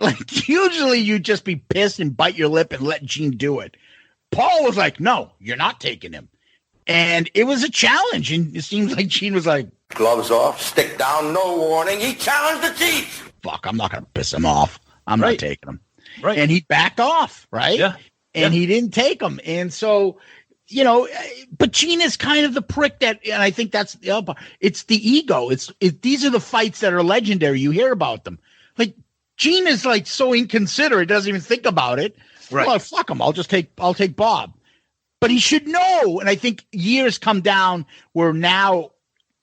like usually you just be pissed and bite your lip and let Gene do it. Paul was like, no, you're not taking him. And it was a challenge. And it seems like Gene was like, gloves off, stick down, no warning. He challenged the chief. Fuck, I'm not going to piss him off. I'm not taking him. Right. And he backed off, right? Yeah. And he didn't take him. And so, but Gene is kind of the prick that, and I think that's the other part. It's the ego. These are the fights that are legendary. You hear about them. Like Gene is like so inconsiderate, doesn't even think about it. Right. Well, fuck him. I'll take Bob. But he should know. And I think years come down where now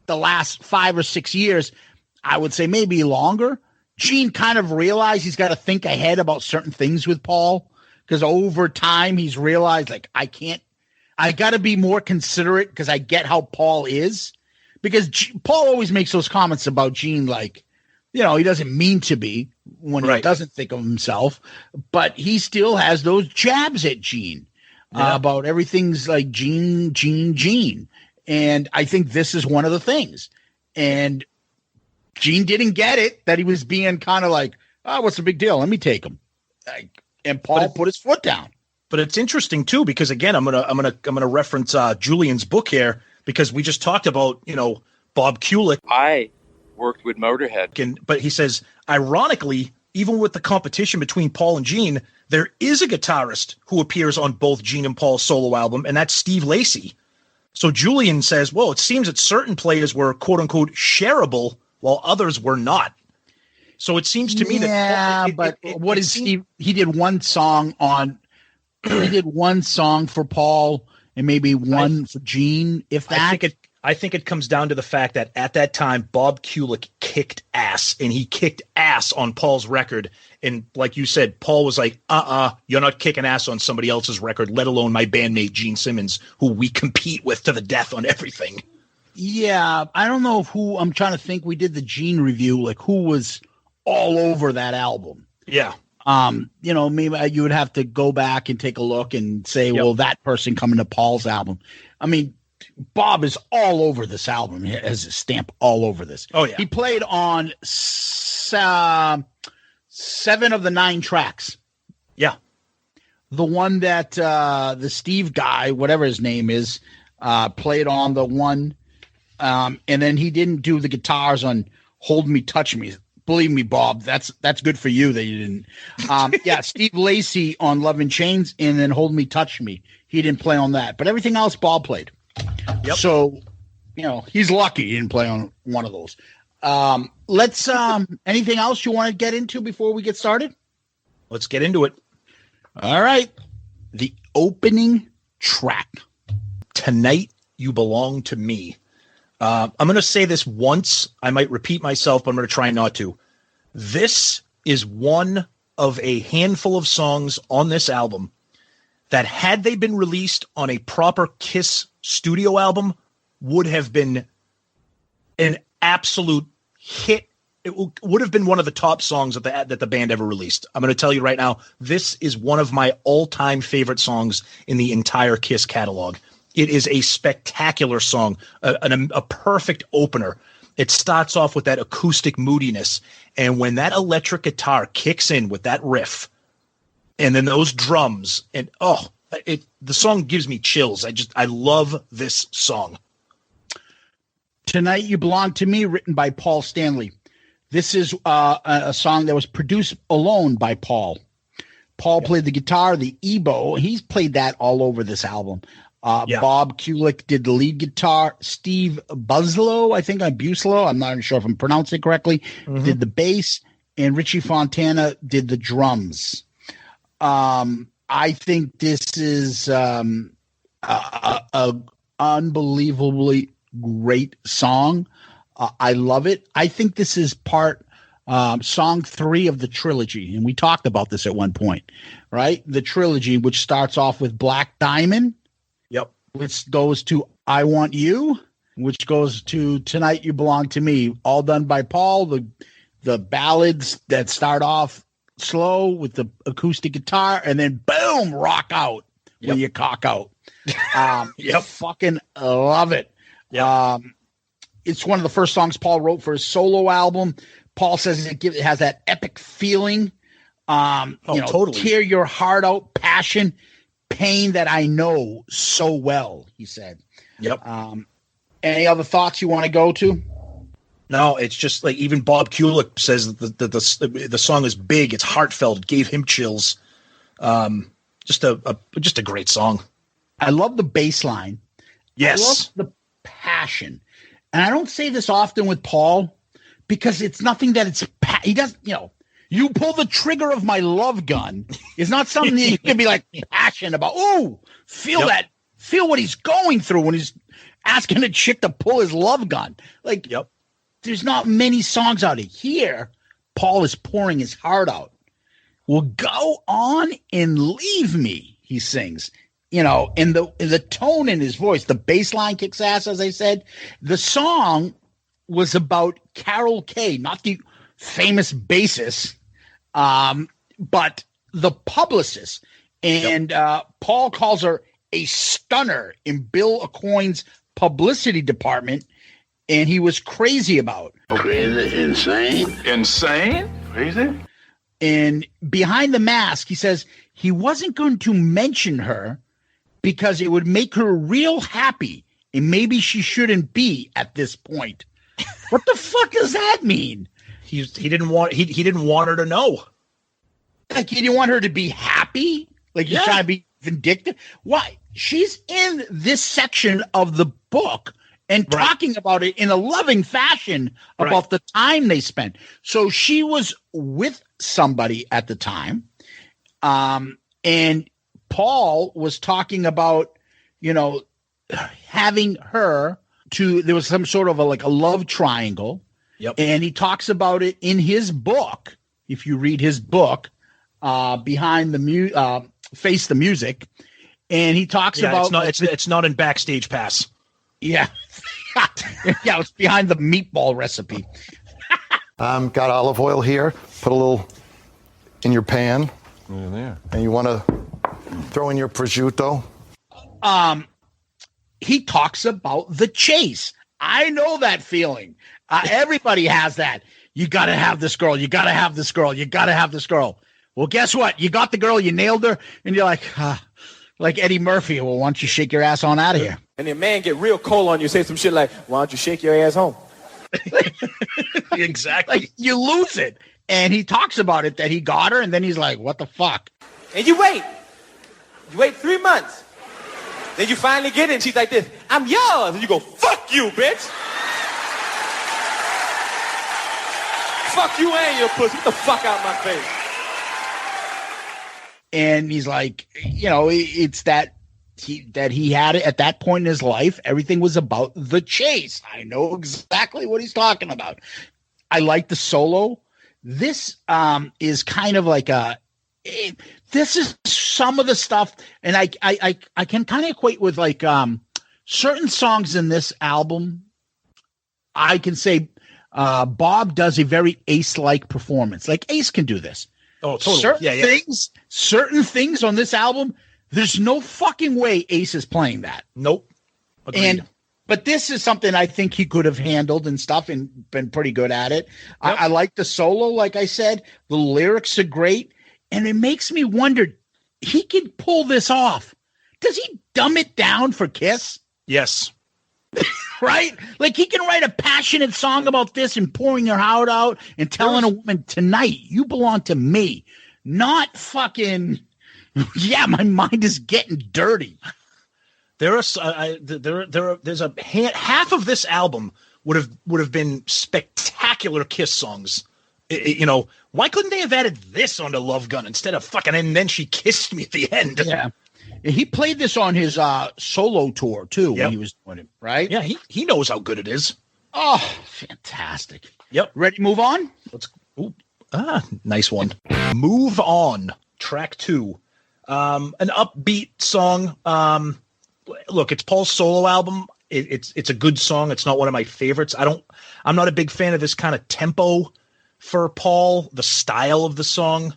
the last 5 or 6 years, I would say maybe longer, Gene kind of realized he's got to think ahead about certain things with Paul. Because over time he's realized like, I got to be more considerate because I get how Paul is. Because Paul always makes those comments about Gene like, he doesn't mean to be when he doesn't think of himself, but he still has those jabs at Gene about everything's like Gene. And I think this is one of the things. And Gene didn't get it that he was being kind of like, oh, what's the big deal? Let me take him. And Paul put his foot down. But it's interesting too, because again, I'm gonna reference Julian's book here because we just talked about, Bob Kulick. I worked with Motorhead. But he says, ironically, even with the competition between Paul and Gene, there is a guitarist who appears on both Gene and Paul's solo album, and that's Steve Lacy. So Julian says, well, it seems that certain players were quote unquote shareable while others were not. So it seems to me that what is Steve? He did one song for Paul and maybe one for Gene, if that. I think it comes down to the fact that at that time, Bob Kulick kicked ass, and he kicked ass on Paul's record. And like you said, Paul was like, you're not kicking ass on somebody else's record, let alone my bandmate Gene Simmons, who we compete with to the death on everything. Yeah, I don't know who. I'm trying to think. We did the Gene review, like who was all over that album. Yeah. Maybe you would have to go back and take a look and say, well, that person coming to Paul's album. I mean, Bob is all over this album. He has a stamp all over this. Oh, yeah. He played on 7 of the 9 tracks. Yeah. The one that the Steve guy, whatever his name is, played on the one. And then he didn't do the guitars on Hold Me, Touch Me. Believe me, Bob, that's good for you that you didn't. Steve Lacy on Love and Chains and then Hold Me, Touch Me. He didn't play on that. But everything else Bob played. Yep. So, he's lucky he didn't play on one of those. Let's anything else you want to get into before we get started? Let's get into it. All right. The opening track. Tonight You Belong to Me. I'm going to say this once. I might repeat myself, but I'm going to try not to. This is one of a handful of songs on this album that had they been released on a proper Kiss studio album would have been an absolute hit. It would have been one of the top songs that the band ever released. I'm going to tell you right now, this is one of my all-time favorite songs in the entire Kiss catalog. It is a spectacular song, a perfect opener. It starts off with that acoustic moodiness, and when that electric guitar kicks in with that riff, and then those drums, and the song gives me chills. I love this song. Tonight You Belong to Me, written by Paul Stanley. This is a song that was produced alone by Paul. Paul played the guitar, the ebow. He's played that all over this album. Bob Kulick did the lead guitar. Steve Buslow, I think Buslow, I'm not sure if I'm pronouncing it correctly, did the bass, and Richie Fontana did the drums. I think this is a unbelievably great song. I love it. I think this is part song 3 of the trilogy, and we talked about this at one point, right? The trilogy, which starts off with Black Diamond. Yep. Which goes to I Want You, which goes to Tonight You Belong to Me, all done by Paul. The ballads that start off slow with the acoustic guitar, and then boom, rock out when you cock out. Fucking love it. It's one of the first songs Paul wrote for his solo album. Paul says it has that epic feeling. Totally. Tear your heart out, passion, pain that I know so well, he said. Yep. Any other thoughts you want to go to? No, it's just like even Bob Kulick says that the song is big. It's heartfelt. It gave him chills. Just a great song. I love the bass line. Yes. I love the passion. And I don't say this often with Paul because it's nothing that he doesn't, you pull the trigger of my love gun is not something that you can be like passionate about. Ooh, feel what he's going through when he's asking a chick to pull his love gun. Like, there's not many songs out here. Paul is pouring his heart out. Well, go on and leave me, he sings. And the tone in his voice, the bass line kicks ass, as I said. The song was about Carol Kay, not the famous bassist, but the publicist. And Paul calls her a stunner in Bill Aucoin's publicity department, and he was crazy about. Crazy, insane? Insane? Crazy? And Behind the Mask, he says he wasn't going to mention her because it would make her real happy, and maybe she shouldn't be at this point. What the fuck does that mean? He didn't want her to know. Like, he didn't want her to be happy? Like, he's trying to be vindictive? Why? She's in this section of the book and talking about it in a loving fashion about the time they spent. So she was with somebody at the time. And Paul was talking about, having her there was some sort of a love triangle. Yep. And he talks about it in his book. If you read his book, Behind the Face the Music. And he talks about it's not in Backstage Pass. Yeah. It's behind the meatball recipe. Got olive oil here. Put a little in your pan. Yeah, there. And you want to throw in your prosciutto. He talks about the chase. I know that feeling. Everybody has that. You got to have this girl. You got to have this girl. You got to have this girl. Well, guess what? You got the girl. You nailed her. And you're like Eddie Murphy. Well, why don't you shake your ass on out of here? And the man get real cold on you, say some shit like, why don't you shake your ass home? Exactly. Like, you lose it. And he talks about it, that he got her, and then he's like, what the fuck? And you wait. You wait 3 months. Then you finally get it, and she's like this, I'm yours. And you go, fuck you, bitch. Fuck you and your pussy. Get the fuck out of my face. And he's like, it's that he had it at that point in his life. Everything was about the chase. I know exactly what he's talking about. I like the solo. This is kind of like this is some of the stuff, and I can kind of equate with certain songs in this album. I can say Bob does a very Ace-like performance. Like Ace can do this. Oh, totally. Certain things on this album, there's no fucking way Ace is playing that. Nope. Agreed. But this is something I think he could have handled and stuff and been pretty good at it. Yep. I like the solo, like I said. The lyrics are great. And it makes me wonder, he could pull this off. Does he dumb it down for Kiss? Yes. Right? Like, he can write a passionate song about this and pouring her heart out and telling a woman, tonight, you belong to me. not fucking. Yeah, my mind is getting dirty. There's half of this album would have been spectacular Kiss songs. Why couldn't they have added this onto Love Gun instead of fucking and then she kissed me at the end? Yeah. He played this on his solo tour too when he was doing it, right? Yeah, he knows how good it is. Oh, fantastic. Yep. Ready to move on? Nice one. Move On, track 2. An upbeat song. Look, it's Paul's solo album. It's a good song. It's not one of my favorites. I'm not a big fan of this kind of tempo for Paul, the style of the song.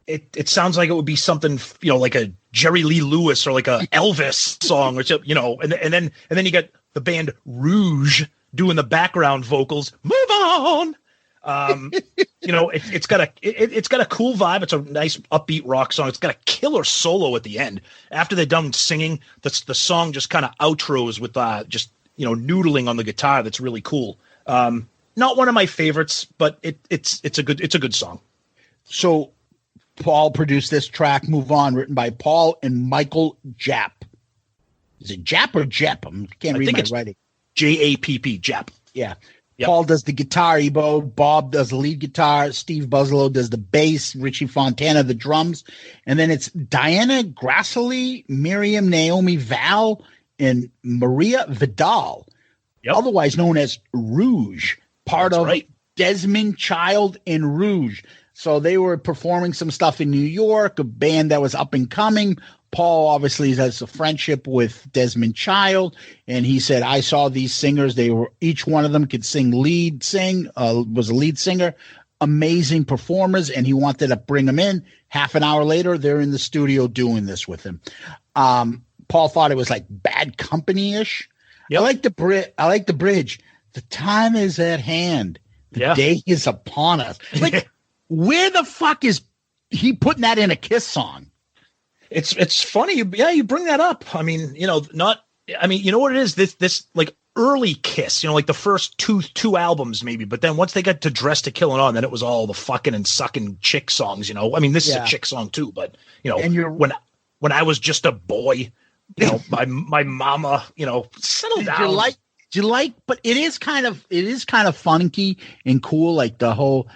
It sounds like it would be something, like a Jerry Lee Lewis or like a Elvis song, which, and then you got the band Rouge doing the background vocals. Move on. It's got a cool vibe. It's a nice upbeat rock song. It's got a killer solo at the end. After they're done singing, the song just kind of outros with just noodling on the guitar. That's really cool. Not one of my favorites, but it's a good song. So Paul produced this track, Move On, written by Paul and Michael Japp. Is it Japp or Jepp? I can't read my writing. Japp, Japp. Yeah. Yep. Paul does the guitar, Ebo. Bob does the lead guitar. Steve Buzzolo does the bass. Richie Fontana, the drums. And then it's Diana Grassoli, Miriam Naomi Val, and Maria Vidal, otherwise known as Rouge, part of Desmond Child and Rouge. So they were performing some stuff in New York, a band that was up and coming. Paul obviously has a friendship with Desmond Child, and he said, I saw these singers. Each one of them could was a lead singer, amazing performers, and he wanted to bring them in. Half an hour later, they're in the studio doing this with him. Paul thought it was like Bad Company-ish. Yep. I like the bridge. The time is at hand. The day is upon us. Like, where the fuck is he putting that in a Kiss song? It's funny. You bring that up. I mean, you know what it is? This like early Kiss, like the first two albums maybe, but then once they got to Dress to Kill and on, then it was all the fucking and sucking chick songs, I mean, this is a chick song too, but and when I was just a boy, my mama, settle down. Do you like, but it is kind of funky and cool, like the whole,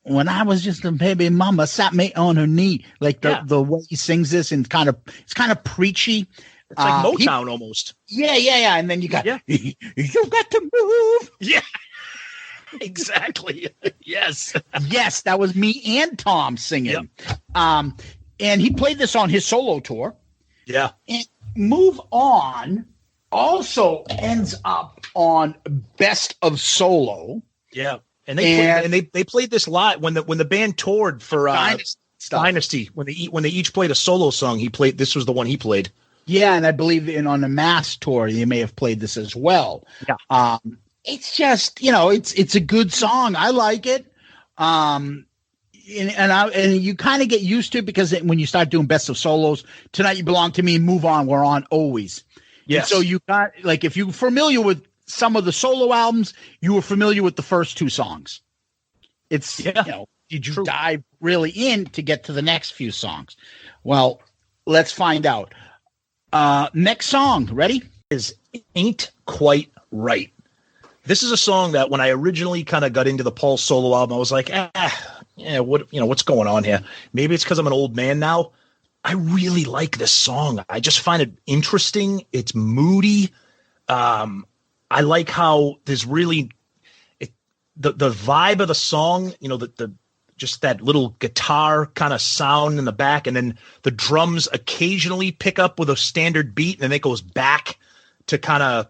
when I was just a baby, mama sat me on her knee. Like the way he sings this, and it's kind of preachy. It's like Motown almost. Yeah. And then you got you got to move. Yeah, exactly. Yes, that was me and Tom singing. Yep. And he played this on his solo tour. Yeah. And Move On also ends up on Best of Solo. Yeah. And they played this live when the band toured for Dynasty. When they each played a solo song, this was the one he played. Yeah, and I believe on the Mass tour they may have played this as well. Yeah. It's just it's a good song. I like it. And you kind of get used to it because when you start doing Best of Solos, Tonight You Belong to Me, Move On, we're on always. Yes. And so you got, like, if you're familiar with some of the solo albums, you were familiar with the first two songs. It's, did you dive really in to get to the next few songs? Well, let's find out. Next song, ready? Is Ain't Quite Right. This is a song that when I originally kind of got into the Paul solo album, I was like, what's going on here? Maybe it's because I'm an old man now. I really like this song. I just find it interesting. It's moody. I like how there's really the vibe of the song, just that little guitar kind of sound in the back, and then the drums occasionally pick up with a standard beat, and then it goes back to kind of,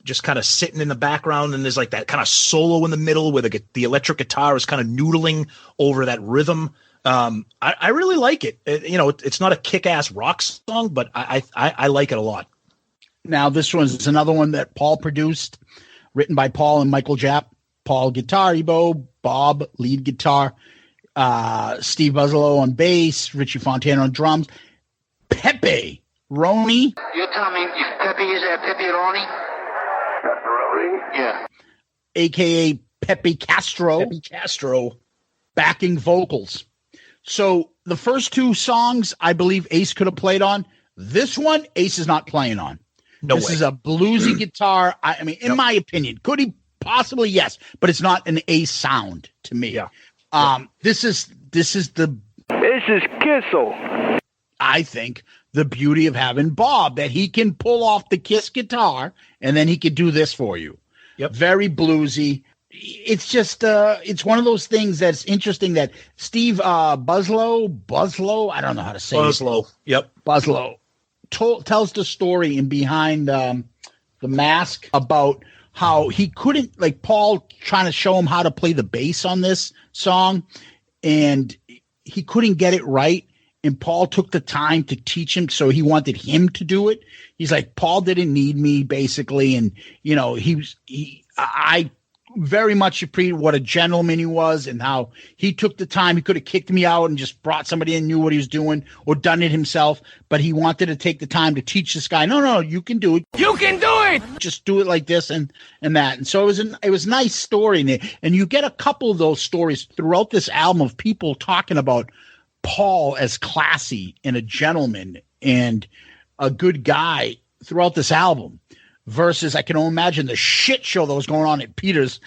just kind of sitting in the background, and there's like that kind of solo in the middle where the electric guitar is kind of noodling over that rhythm. I really like it. It's not a kick-ass rock song, but I like it a lot. Now, this one's another one that Paul produced, written by Paul and Michael Japp. Paul guitar, Ebo, Bob lead guitar, Steve Buzzolo on bass, Richie Fontana on drums, Pepe Roney. You're telling me if Pepe is there, Pepe Roney? Pepperoni? Yeah. A.K.A. Pepe Castro. Pepe Castro. backing vocals. So the first two songs, I believe Ace could have played on. This one, Ace is not playing on. This is a bluesy guitar. I mean, in my opinion, could he possibly? Yes, but it's not an Ace sound to me. Yeah. This is Kissel. I think the beauty of having Bob, that he can pull off the Kiss guitar and then he could do this for you. Yep. Very bluesy. It's just it's one of those things that's interesting that Steve Buslow, I don't know how to say Buslow. Yep. Buslow tells the story in Behind the Mask about how he couldn't, like Paul trying to show him how to play the bass on this song, and he couldn't get it right. And Paul took the time to teach him, so he wanted him to do it. He's like, Paul didn't need me, basically. And, you know, I very much appreciate what a gentleman he was and how he took the time. He could have kicked me out and just brought somebody in, knew what he was doing, or done it himself. But he wanted to take the time to teach this guy, no, you can do it. You can do it. Just do it like this and that. And so it was a nice story. And you get a couple of those stories throughout this album of people talking about Paul as classy and a gentleman and a good guy throughout this album, versus I can only imagine the shit show that was going on at Peter's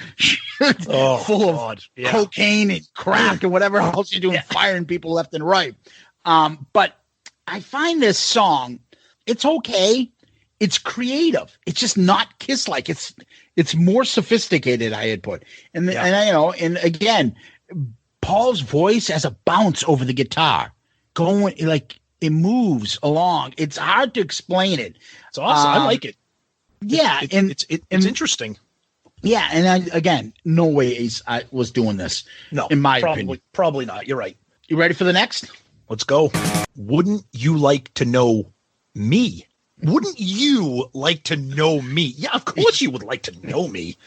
full of cocaine and crack and whatever else you're doing, firing people left and right. But I find this song, it's okay. It's creative. It's just not Kiss-like. It's more sophisticated, I had put. And again, Paul's voice has a bounce over the guitar, going like it moves along. It's hard to explain it. It's awesome. I like it. Yeah, it's interesting. Yeah, and again, no way Ace was doing this. No, in my opinion, probably not. You're right. You ready for the next? Let's go. Wouldn't you like to know me? Wouldn't you like to know me? Yeah, of course you would like to know me.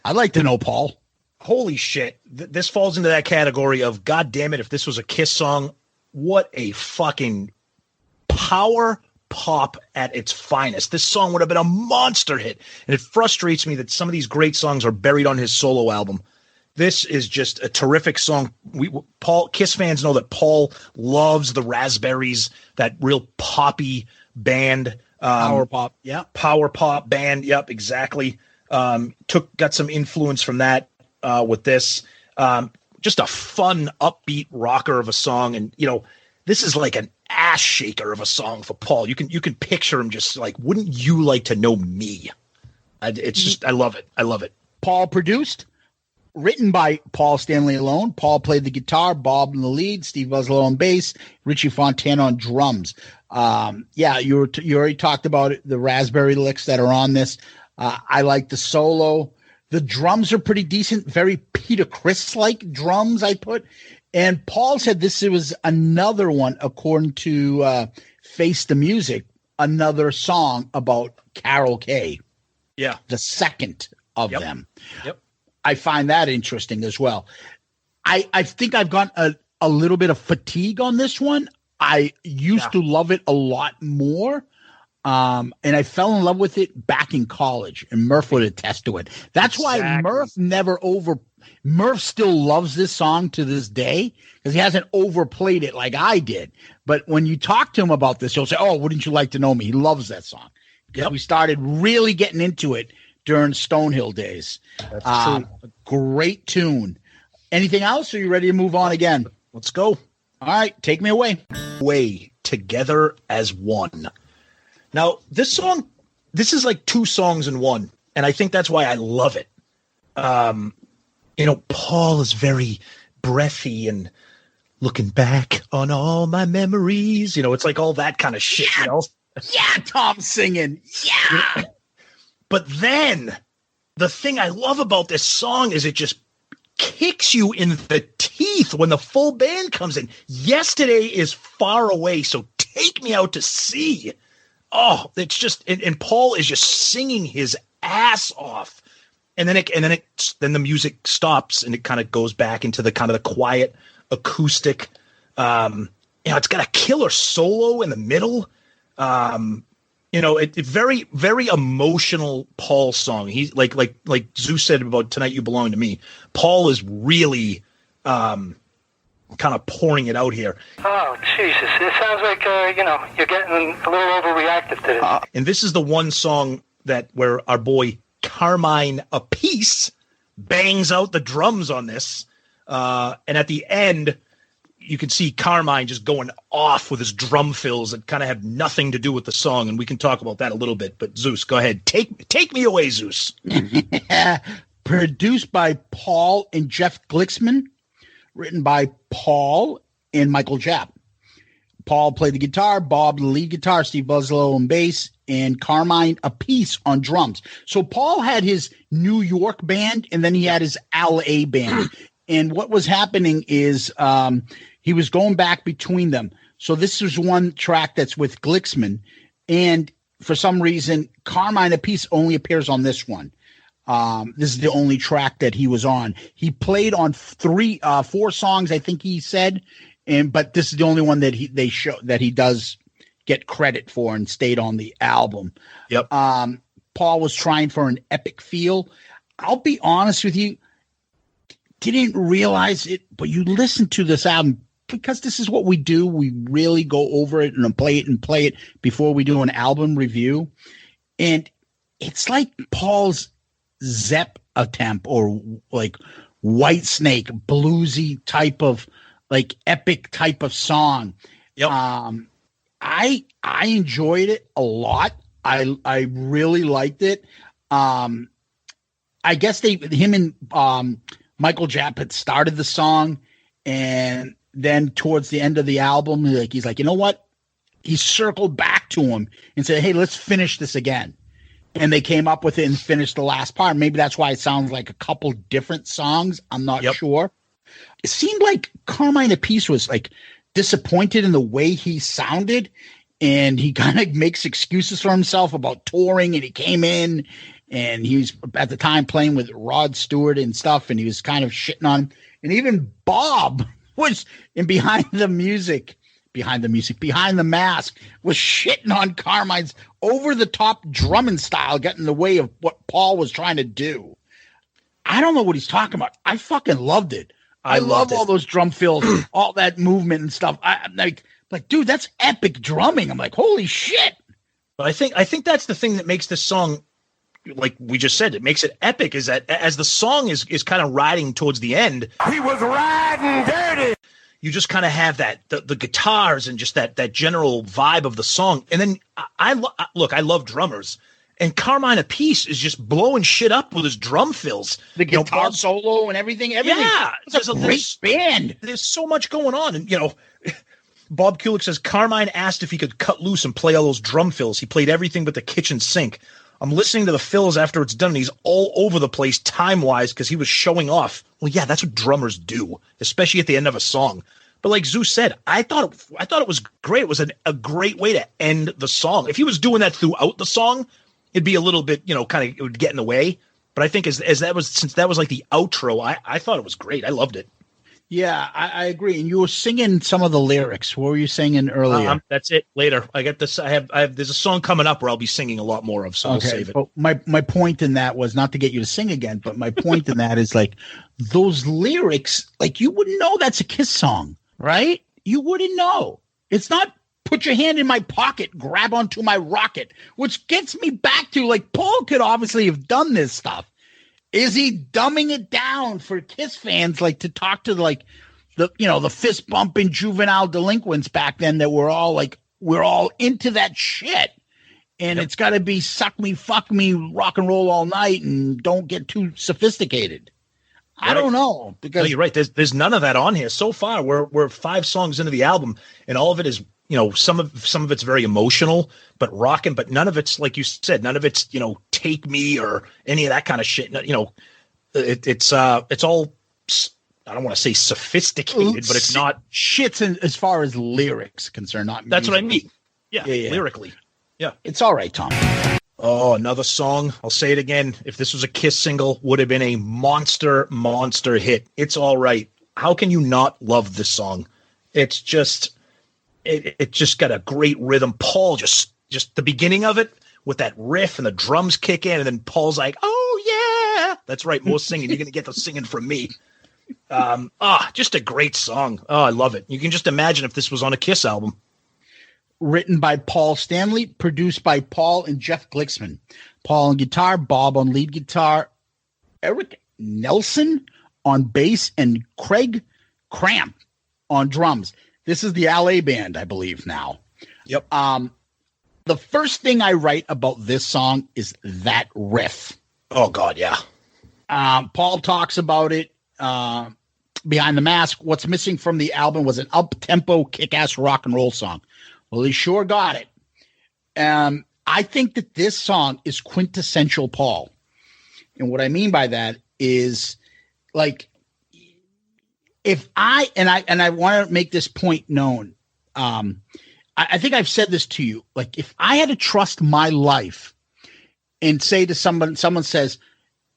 I'd like to know Paul. Holy shit. This falls into that category of, God damn it, if this was a Kiss song, what a fucking power pop at its finest. This song would have been a monster hit. And it frustrates me that some of these great songs are buried on his solo album. This is just a terrific song. Kiss fans know that Paul loves the Raspberries, that real poppy band. Power pop. Yeah. Power pop band. Yep, exactly. Got some influence from that. With this, just a fun, upbeat rocker of a song, and this is like an ass shaker of a song for Paul. You can picture him just like, wouldn't you like to know me? It's just, I love it. I love it. Paul produced, written by Paul Stanley alone. Paul played the guitar, Bob in the lead, Steve Buslow on bass, Richie Fontana on drums. You already talked about it, the Raspberry licks that are on this. I like the solo. The drums are pretty decent, very Peter Criss-like drums, I put. And Paul said this was another one, according to Face the Music, another song about Carol Kay. Yeah. The second of them. Yep. I find that interesting as well. I think I've got a little bit of fatigue on this one. I used to love it a lot more. And I fell in love with it back in college, and Murph would attest to it. That's why Murph still loves this song to this day, because he hasn't overplayed it like I did. But when you talk to him about this, he'll say, "Oh, wouldn't you like to know me?" He loves that song. Because we started really getting into it during Stonehill days. That's true. A great tune. Anything else? Or are you ready to move on again? Let's go. All right, take me away. Together as One. Now, this is like two songs in one, and I think that's why I love it. Paul is very breathy and looking back on all my memories. It's like all that kind of shit, Yeah, Tom singing. Yeah. But then the thing I love about this song is it just kicks you in the teeth when the full band comes in. Yesterday is far away, so take me out to sea. Oh, it's just, and Paul is just singing his ass off, and then the music stops and it kind of goes back into the kind of the quiet acoustic. It's got a killer solo in the middle. It's very, very emotional Paul song. He's like Zeus said about Tonight You Belong to Me. Paul is really kind of pouring it out here. Oh, Jesus. It sounds like, you're getting a little overreactive to this. And this is the one song where our boy Carmine Apiece bangs out the drums on this. And at the end, you can see Carmine just going off with his drum fills that kind of have nothing to do with the song. And we can talk about that a little bit. But Zeus, go ahead. Take me away, Zeus. Produced by Paul and Jeff Glicksman. Written by Paul and Michael Japp. Paul played the guitar, Bob the lead guitar, Steve Buzzlow on bass, and Carmine Apiece on drums. So Paul had his New York band, and then he had his LA band. And what was happening is he was going back between them. So this is one track that's with Glicksman, and for some reason, Carmine Apiece only appears on this one. This is the only track that he was on. He played on 4 songs, I think he said, but this is the only one that he does get credit for and stayed on the album. Yep. Paul was trying for an epic feel. I'll be honest with you, didn't realize it, but you listen to this album because this is what we do. We really go over it and play it before we do an album review, and it's like Paul's Zepp attempt or like White Snake bluesy type of like epic type of song. Yep. I enjoyed it a lot. I really liked it. I guess him and Michael Japp had started the song, and then towards the end of the album, he's like, you know what? He circled back to him and said, hey, let's finish this again. And they came up with it and finished the last part. Maybe that's why it sounds like a couple different songs. I'm not sure. It seemed like Carmine Apiece was like disappointed in the way he sounded, and he kind of makes excuses for himself about touring. And he came in, and he was at the time playing with Rod Stewart and stuff, and he was kind of shitting on him. And even Bob was behind the mask was shitting on Carmine's over-the-top drumming style, getting in the way of what Paul was trying to do. I don't know what he's talking about. I fucking loved it. I love all those drum fills, all that movement and stuff. I'm like, dude, that's epic drumming. I'm like, holy shit. But I think that's the thing that makes this song, like we just said, it makes it epic, is that as the song is kind of riding towards the end, he was riding dirty. You just kind of have that the guitars and just that general vibe of the song. And then I love drummers, and Carmine Apiece is just blowing shit up with his drum fills. The guitar solo and everything. Yeah, it's a great band. There's so much going on, and Bob Kulick says Carmine asked if he could cut loose and play all those drum fills. He played everything but the kitchen sink. I'm listening to the fills after it's done, and he's all over the place time-wise because he was showing off. Well, yeah, that's what drummers do, especially at the end of a song. But like Zeus said, I thought it was great. It was a great way to end the song. If he was doing that throughout the song, it'd be a little bit, kind of, it would get in the way. But I think since that was like the outro, I thought it was great. I loved it. Yeah, I agree. And you were singing some of the lyrics. What were you singing earlier? That's it. Later, I got this. There's a song coming up where I'll be singing a lot more of. So I'll save it. But my point in that was not to get you to sing again, but my point in that is like those lyrics, like you wouldn't know that's a Kiss song, right? You wouldn't know. It's not put your hand in my pocket, grab onto my rocket, which gets me back to like Paul could obviously have done this stuff. Is he dumbing it down for Kiss fans, like to talk to like the fist bumping juvenile delinquents back then that were all like, we're all into that shit. And It's got to be suck me, fuck me, rock and roll all night and don't get too sophisticated. Right. I don't know. Because you're right. There's none of that on here. So far, we're 5 songs into the album and all of it is, some of it's very emotional, but rocking, but none of it's, like you said, none of it's, take me or any of that kind of shit. It's all, I don't want to say sophisticated, but it's not shits as far as lyrics concerned. Not that's music. what I mean. Yeah, lyrically. Yeah. It's all right, Tom. Oh, another song. I'll say it again. If this was a Kiss single, would have been a monster hit. It's all right. How can you not love this song? It's just, it just got a great rhythm. Paul just the beginning of it with that riff and the drums kick in, and then Paul's like, "Oh yeah, that's right, more singing. You're gonna get the singing from me." Just a great song. Oh, I love it. You can just imagine if this was on a Kiss album. Written by Paul Stanley, produced by Paul and Jeff Glicksman. Paul on guitar, Bob on lead guitar, Eric Nelson on bass, and Craig Cramp on drums. This is the LA band, I believe, now. Yep. The first thing I write about this song is that riff. Oh, God, yeah. Paul talks about it behind the mask. What's missing from the album was an up-tempo, kick-ass rock and roll song. Well, he sure got it. I think that this song is quintessential Paul. And what I mean by that is, like, if I want to make this point known, I think I've said this to you. Like, if I had to trust my life and say to someone says,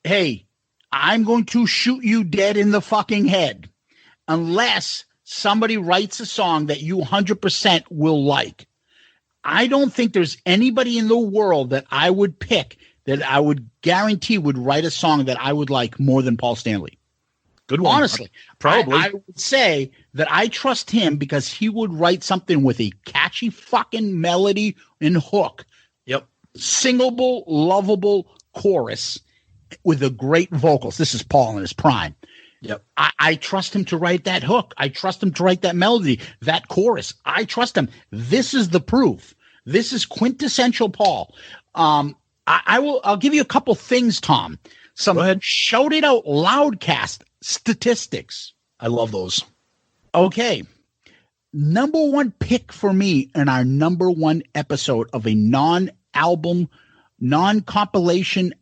hey, I'm going to shoot you dead in the fucking head unless somebody writes a song that you 100% will like. I don't think there's anybody in the world that I would pick that I would guarantee would write a song that I would like more than Paul Stanley. Good one. Honestly, probably. I would say that I trust him because he would write something with a catchy fucking melody and hook. Yep. Singable, lovable chorus with a great vocals. This is Paul in his prime. Yep. I trust him to write that hook. I trust him to write that melody, that chorus. I trust him. This is the proof. This is quintessential Paul. I'll give you a couple things, Tom. Some Shout It Out Loudcast statistics. I love those. Okay. Number one pick for me in our number one episode of a non-album, non-compilation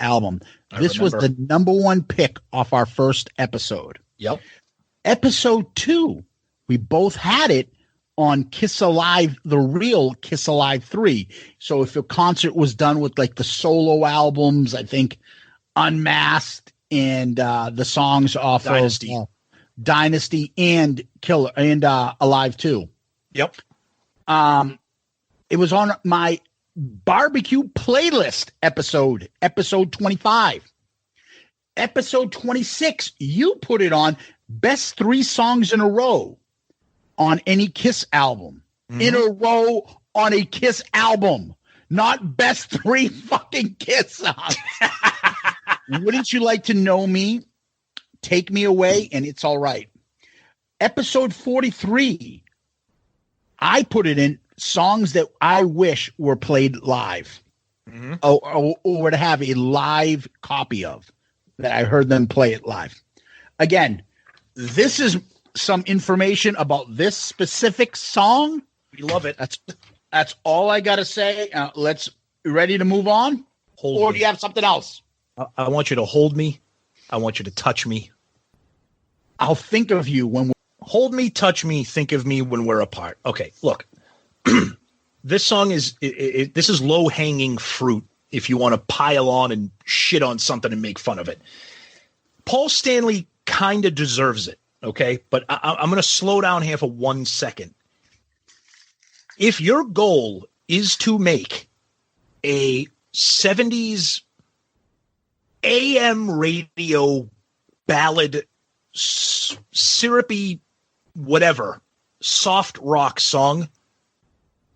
album. This was the number one pick off our first episode. Yep. Episode 2, we both had it on Kiss Alive, the real Kiss Alive 3. So if a concert was done with like the solo albums, I think Unmasked and the songs off Dynasty. of Dynasty and Killer and Alive 2. Yep. It was on my barbecue playlist episode 25. Episode 26, you put it on best 3 songs in a row on any Kiss album. In a row on a Kiss album, not best 3 fucking Kiss songs. Wouldn't you like to know me? Take Me Away and It's All Right. Episode 43, I put it in songs that I wish were played live or were to have a live copy of that I heard them play it live. Again, this is some information about this specific song. We love it. That's all I got to say. Ready to move on? Or do you have something else? I want you to hold me. I want you to touch me. I'll think of you when hold me, touch me, think of me when we're apart. Okay, look. This song is this is low-hanging fruit if you want to pile on and shit on something and make fun of it. Paul Stanley kind of deserves it, okay? But I'm going to slow down here for 1 second. If your goal is to make a 70s AM radio ballad, syrupy, whatever, soft rock song,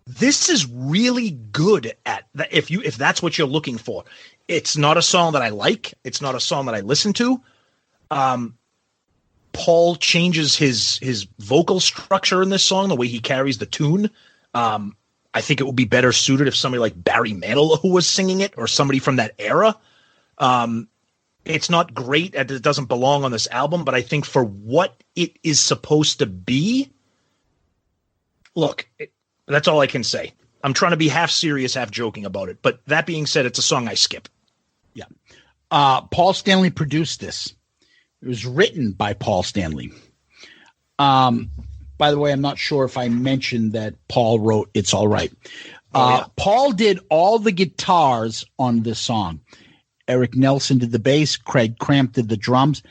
this is really good at that. If that's what you're looking for, it's not a song that I like. It's not a song that I listen to. Paul changes his vocal structure in this song, the way he carries the tune. I think it would be better suited if somebody like Barry Manilow was singing it or somebody from that era. It's not great. It doesn't belong on this album, but I think for what it is supposed to be, look, that's all I can say. I'm trying to be half serious, half joking about it. But that being said, it's a song I skip. Yeah. Paul Stanley produced this. It was written by Paul Stanley. By the way, I'm not sure if I mentioned that Paul wrote It's All Right. Paul did all the guitars on this song. Eric Nelson did the bass. Craig Cramp did the drums.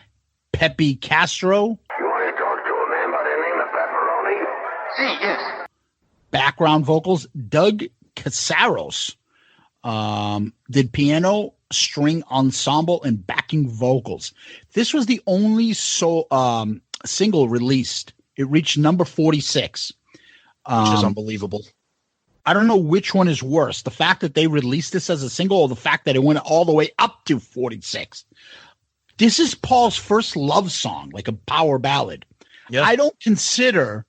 Pepe Castro. You want to talk to a man by the name of Pepperoni? See, yes. Background vocals. Doug Casaros did piano. string ensemble and backing vocals. This was the only single released. It reached number 46. Which is unbelievable. I don't know which one is worse, the fact that they released this as a single or the fact that it went all the way up to 46. This is Paul's first love song, like a power ballad. Yeah. I don't consider,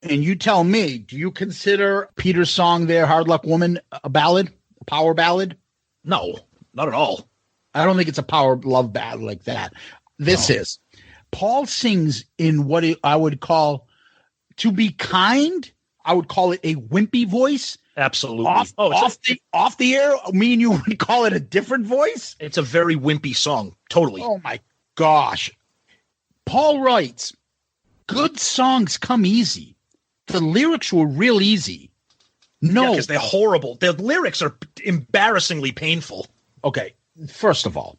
and you tell me, do you consider Peter's song there, Hard Luck Woman, a ballad, a power ballad? No, not at all. I don't think it's a power love ballad like that. This is. Paul sings in what I would call, to be kind, I would call it a wimpy voice. Absolutely. Off the air, me and you would call it a different voice. It's a very wimpy song. Totally. Oh my gosh. Paul writes, good songs come easy. The lyrics were real easy. No. Because they're horrible. The lyrics are embarrassingly painful. Okay. First of all,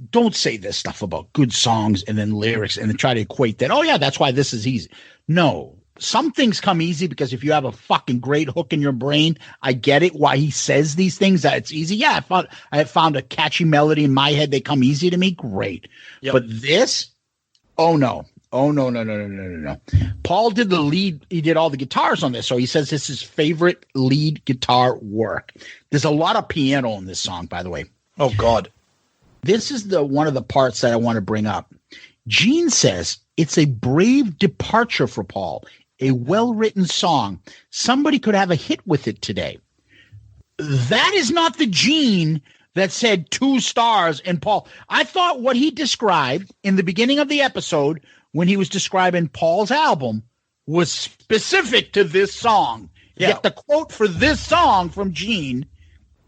don't say this stuff about good songs and then lyrics and then try to equate that. Oh yeah, that's why this is easy. No. Some things come easy because if you have a fucking great hook in your brain, I get it why he says these things, that it's easy. Yeah, I found a catchy melody in my head. They come easy to me. Great. Yep. But this, oh no. Paul did the lead. He did all the guitars on this. So he says this is his favorite lead guitar work. There's a lot of piano in this song, by the way. Oh God. This is one of the parts that I want to bring up. Gene says it's a brave departure for Paul. A well-written song. Somebody could have a hit with it today. That is not the Gene that said 2 stars and Paul. I thought what he described in the beginning of the episode when he was describing Paul's album was specific to this song. Yeah. Yet the quote for this song from Gene,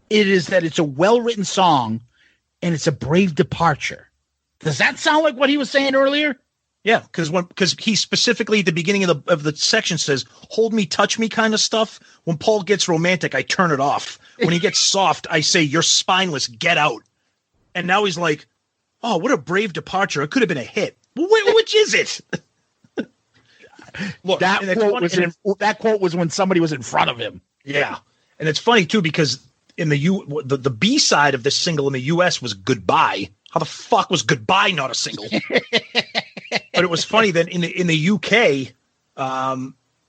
it is that it's a well-written song and it's a brave departure. Does that sound like what he was saying earlier? Yeah, because he specifically at the beginning of the section says, hold me, touch me kind of stuff. When Paul gets romantic, I turn it off. When he gets soft, I say, you're spineless, get out. And now he's like, oh, what a brave departure. It could have been a hit. Well, which is it? Look, that quote was when somebody was in front of him. Yeah. And it's funny, too, because in the B side of this single in the U.S. was Goodbye. How the fuck was Goodbye not a single? But it was funny that in the UK,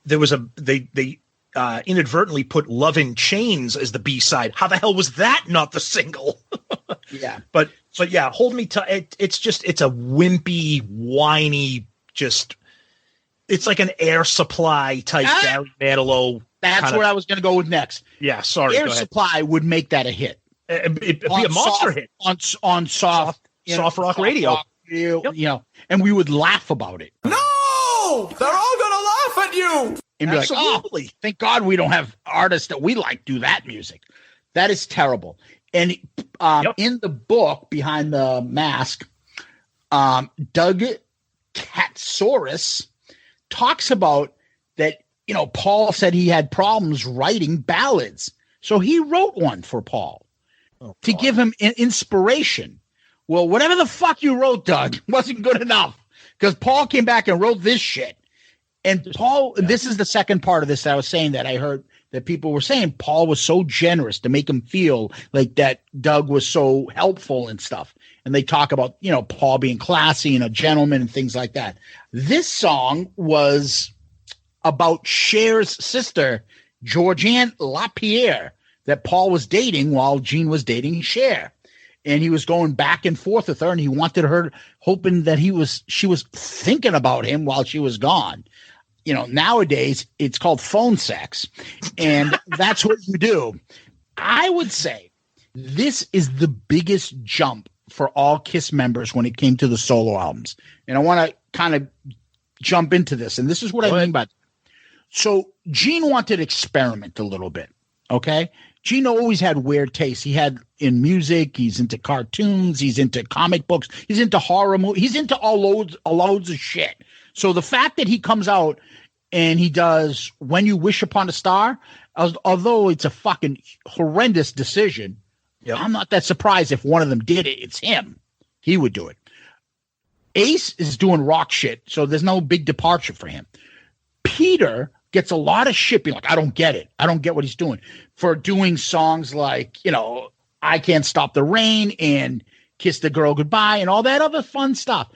there was they inadvertently put Love in Chains as the B-side. How the hell was that not the single? Yeah. But yeah, Hold Me Tight. It's a wimpy, whiny, it's like an Air Supply type Barry Manilow. That's what I was going to go with next. Yeah, sorry. Air Supply would make that a hit. It'd be a monster hit on soft rock radio. And we would laugh about it. No, they're all gonna laugh at you. And be like, oh, thank God we don't have artists that we like do that music. That is terrible. And in the book Behind the Mask, Doug Katsoris talks about that. Paul said he had problems writing ballads, so he wrote one for Paul to give him inspiration. Well, whatever the fuck you wrote, Doug, wasn't good enough because Paul came back and wrote this shit. And Paul, this is the second part of this that I was saying that I heard that people were saying Paul was so generous to make him feel like that Doug was so helpful and stuff. And they talk about, Paul being classy and a gentleman and things like that. This song was about Cher's sister, Georgianne LaPierre, that Paul was dating while Gene was dating Cher. And he was going back and forth with her, and he wanted her, hoping that she was thinking about him while she was gone. Nowadays it's called phone sex, and that's what you do. I would say this is the biggest jump for all Kiss members when it came to the solo albums. And I want to kind of jump into this, and this is what I mean by that. So Gene wanted to experiment a little bit. Okay. Gene always had weird tastes. He had in music, he's into cartoons, he's into comic books, he's into horror movies, he's into loads of shit. So the fact that he comes out and he does When You Wish Upon a Star, although it's a fucking horrendous decision, I'm not that surprised if one of them did it. It's him. He would do it. Ace is doing rock shit, so there's no big departure for him. Peter gets a lot of shit being like, I don't get it. I don't get what he's doing. For doing songs like, I Can't Stop the Rain and Kiss the Girl Goodbye and all that other fun stuff.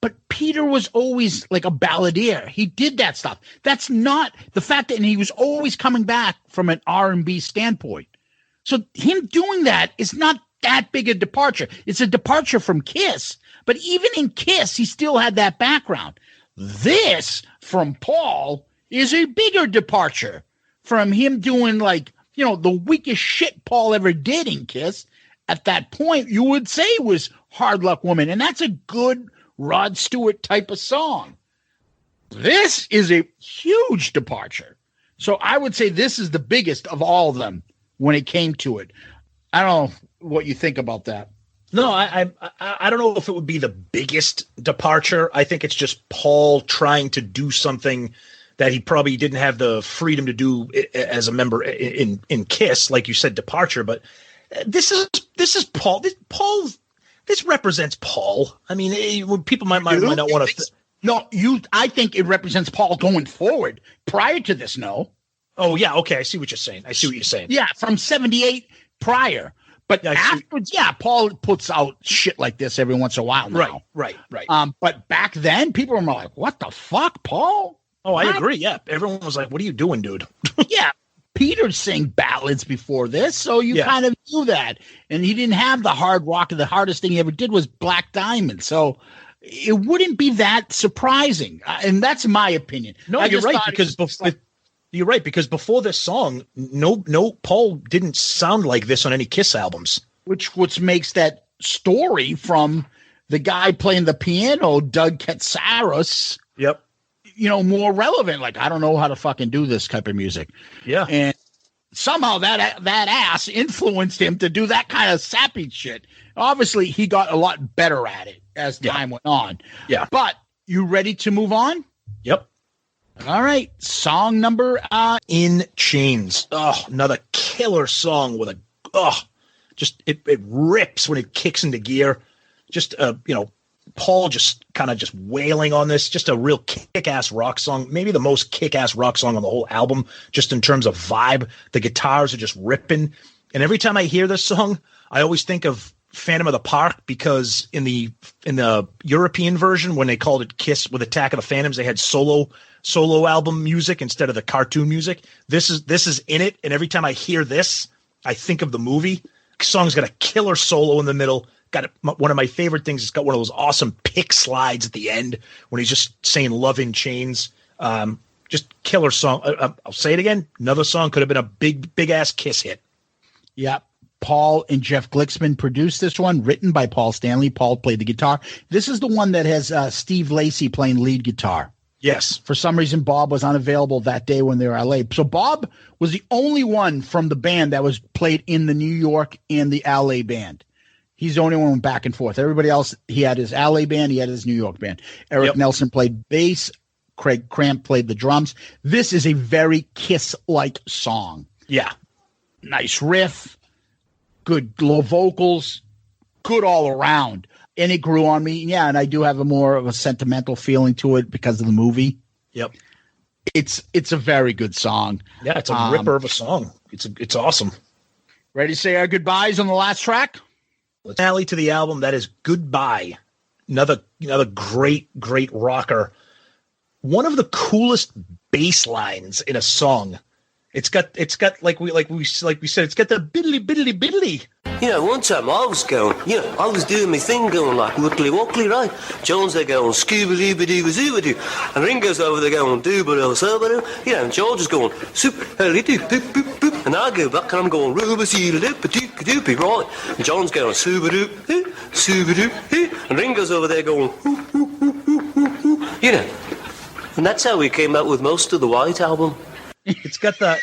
But Peter was always like a balladeer. He did that stuff. That's not the fact that, and he was always coming back from an R&B standpoint. So him doing that is not that big a departure. It's a departure from Kiss. But even in Kiss, he still had that background. This from Paul is a bigger departure from him doing like, you know, the weakest shit Paul ever did in Kiss. At that point, you would say was Hard Luck Woman. And that's a good Rod Stewart type of song. This is a huge departure. So I would say this is the biggest of all of them when it came to it. I don't know what you think about that. No, I don't know if it would be the biggest departure. I think it's just Paul trying to do something that he probably didn't have the freedom to do as a member in Kiss, like you said, departure. But this is Paul. This represents Paul. I mean, people might not want to. I think it represents Paul going forward. Prior to this, no. Oh yeah, okay. I see what you're saying. Yeah, from 78 prior. But afterwards, Paul puts out shit like this every once in a while now. Right. But back then, people were like, what the fuck, Paul? Oh, I agree. Yeah. Everyone was like, what are you doing, dude? Yeah. Peter sang ballads before this, so you kind of knew that. And he didn't have the hard rock. The hardest thing he ever did was Black Diamond. So it wouldn't be that surprising. And that's my opinion. No, you're right. You're right, because before this song, no, Paul didn't sound like this on any Kiss albums. Which makes that story from the guy playing the piano, Doug Katsaros, yep, more relevant. Like, I don't know how to fucking do this type of music. Yeah. And somehow that ass influenced him to do that kind of sappy shit. Obviously, he got a lot better at it as time went on. Yeah. But you ready to move on? Yep. All right, song number In Chains. Oh, another killer song with just it rips when it kicks into gear. Just Paul just kind of just wailing on this. Just a real kick-ass rock song. Maybe the most kick-ass rock song on the whole album, just in terms of vibe. The guitars are just ripping. And every time I hear this song, I always think of Phantom of the Park, because in the European version, when they called it Kiss with Attack of the Phantoms, they had solo album music instead of the cartoon music. This is in it, and every time I hear this, I think of the movie. The song's got a killer solo in the middle. Got one of my favorite things. It's got one of those awesome pick slides at the end when he's just saying "Love in Chains." Just killer song. I'll say it again. Another song could have been a big ass Kiss hit. Yep. Paul and Jeff Glicksman produced this one, written by Paul Stanley. Paul played the guitar. This is the one that has Steve Lacy playing lead guitar. Yes. For some reason, Bob was unavailable that day when they were in LA. So Bob was the only one from the band that was played in the New York and the LA band. He's the only one back and forth. Everybody else, he had his LA band, he had his New York band. Eric Nelson played bass. Craig Cramp played the drums. This is a very Kiss-like song. Yeah. Nice riff. Good low vocals, good all around. And it grew on me. Yeah, and I do have a more of a sentimental feeling to it because of the movie. Yep. It's a very good song. Yeah, it's a ripper of a song. It's awesome. Ready to say our goodbyes on the last track? Let's finale to the album. That is Goodbye. Another great rocker. One of the coolest bass lines in a song. It's got like we said, it's got the biddly. One time I was I was doing my thing going like wickly wockly, right? John's there going scooby-doo-ba-doo-ba-zoo-ba-doo, and Ringo's over there going doo-ba-doo-so-ba-doo, and George is going soup-hurry-doo-boop-boop-boop, and I go back and I'm going rooba-see-da-doop-ba-doop-ba-doopy, right? And John's going soo-ba-doo, soo-ba-doo, and Ringo's over there going hoo-hoo-hoo-hoo-hoo, and that's how we came out with most of the White Album. It's got the,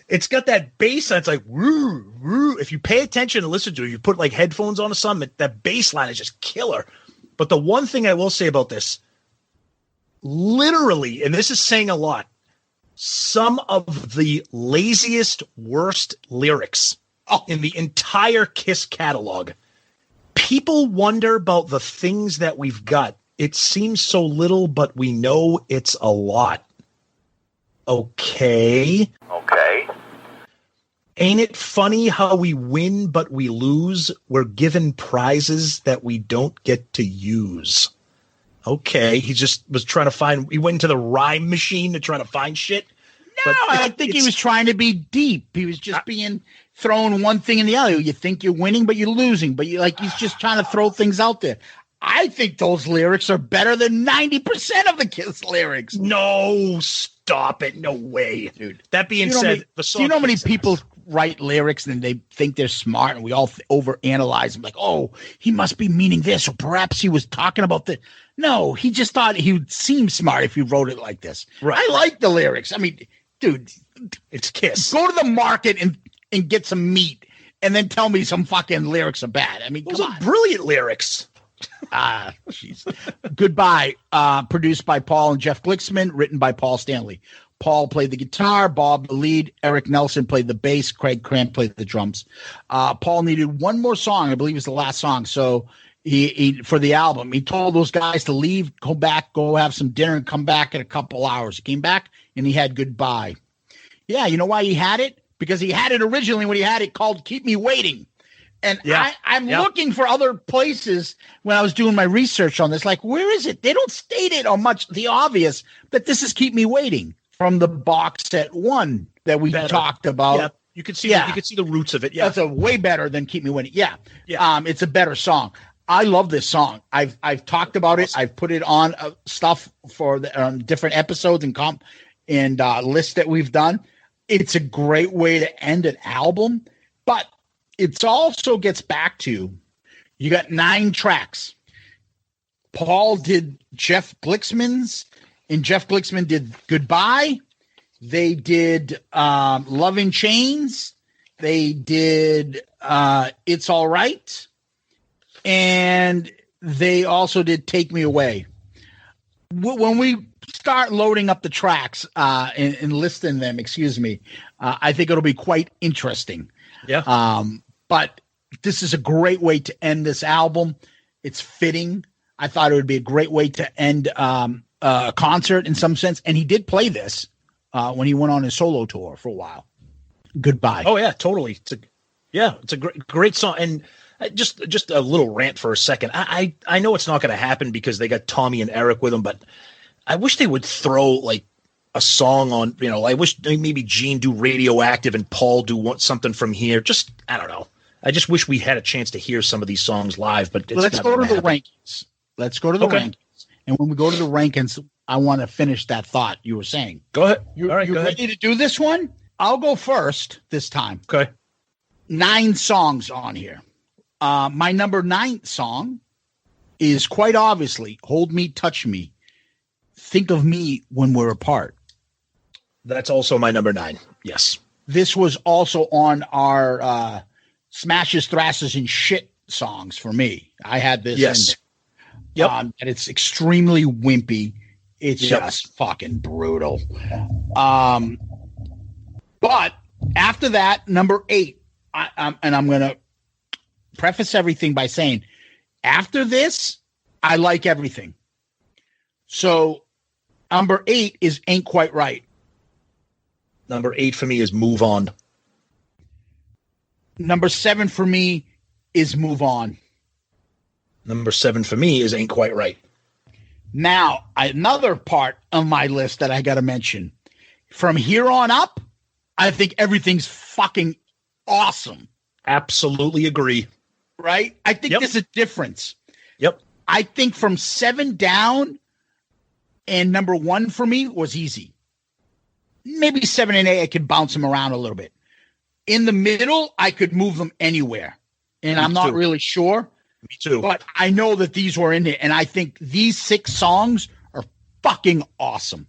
it's got that bass line. It's like woo, woo. If you pay attention and listen to it, you put like headphones on or something, that bass line is just killer. But the one thing I will say about this, literally, and this is saying a lot, some of the laziest, worst lyrics in the entire Kiss catalog. People wonder about the things that we've got. It seems so little, but we know it's a lot. Okay. Ain't it funny how we win but we lose? We're given prizes that we don't get to use. Okay, he just was trying to find. He went into the rhyme machine to try to find shit. No, I think he was trying to be deep. He was just throwing one thing in the other. You think you're winning, but you're losing. But he's just trying to throw things out there. I think those lyrics are better than 90% of the Kiss lyrics. No, stop it. No way, dude. That being said, the song. Do you know how many people write lyrics and they think they're smart, and we all overanalyze them? Like, oh, he must be meaning this, or perhaps he was talking about the. No, he just thought he would seem smart if he wrote it like this. Right. I like the lyrics. I mean, dude, it's Kiss. Go to the market and get some meat, and then tell me some fucking lyrics are bad. I mean, those are brilliant lyrics. Jeez. Goodbye. Produced by Paul and Jeff Glicksman, written by Paul Stanley. Paul played the guitar, Bob the lead, Eric Nelson played the bass, Craig Cramp played the drums. Paul needed one more song, I believe it was the last song. So he for the album, he told those guys to leave, go back, go have some dinner, and come back in a couple hours. He came back and he had Goodbye. Yeah, you know why he had it? Because he had it originally when he had it called Keep Me Waiting. And I'm looking for other places when I was doing my research on this. Like, where is it? They don't state it or much the obvious, but this is Keep Me Waiting from the box set 1 that we talked about. Yeah. You could see the roots of it. Yeah. That's a way better than Keep Me Waiting. Yeah. It's a better song. I love this song. I've talked about it. I've put it on stuff for the different episodes and lists that we've done. It's a great way to end an album, but it also gets back to, you got 9 tracks. Paul did Jeff Glicksman's, and Jeff Glicksman did Goodbye. They did Love in Chains. They did It's All Right. And they also did Take Me Away. When we start loading up the tracks and listing them, I think it'll be quite interesting. Yeah. But this is a great way to end this album. It's fitting. I thought it would be a great way to end a concert in some sense. And he did play this when he went on his solo tour for a while. Goodbye. Oh yeah, totally. It's a great song. And just a little rant for a second. I know it's not going to happen because they got Tommy and Eric with them, but I wish they would throw like a song on, I wish maybe Gene do Radioactive and Paul do something from here. Just, I don't know. I just wish we had a chance to hear some of these songs live, but let's go to the rankings. Let's go to the rankings. And when we go to the rankings, I want to finish that thought you were saying. Go ahead. You ready to do this one? I'll go first this time. Okay. 9 songs on here. My number 9 song is quite obviously Hold Me, Touch Me. Think of Me When We're Apart. That's also my number 9. Yes. This was also on our Smashes, Thrashes, and Shit songs for me. I had this. Yes. Yep. And it's extremely wimpy. It's just fucking brutal. But after that, number 8, I'm going to preface everything by saying, after this, I like everything. So number 8 is Ain't Quite Right. Number 8 for me is Move On. Number 7 for me is Move On. Number 7 for me is Ain't Quite Right. Now, another part of my list that I got to mention. From here on up, I think everything's fucking awesome. Absolutely agree. Right? I think there's a difference. Yep. I think from 7 down and number 1 for me was easy. Maybe 7 and 8, I could bounce them around a little bit. In the middle, I could move them anywhere. And I'm not really sure. Me too. But I know that these were in there. And I think these 6 songs are fucking awesome.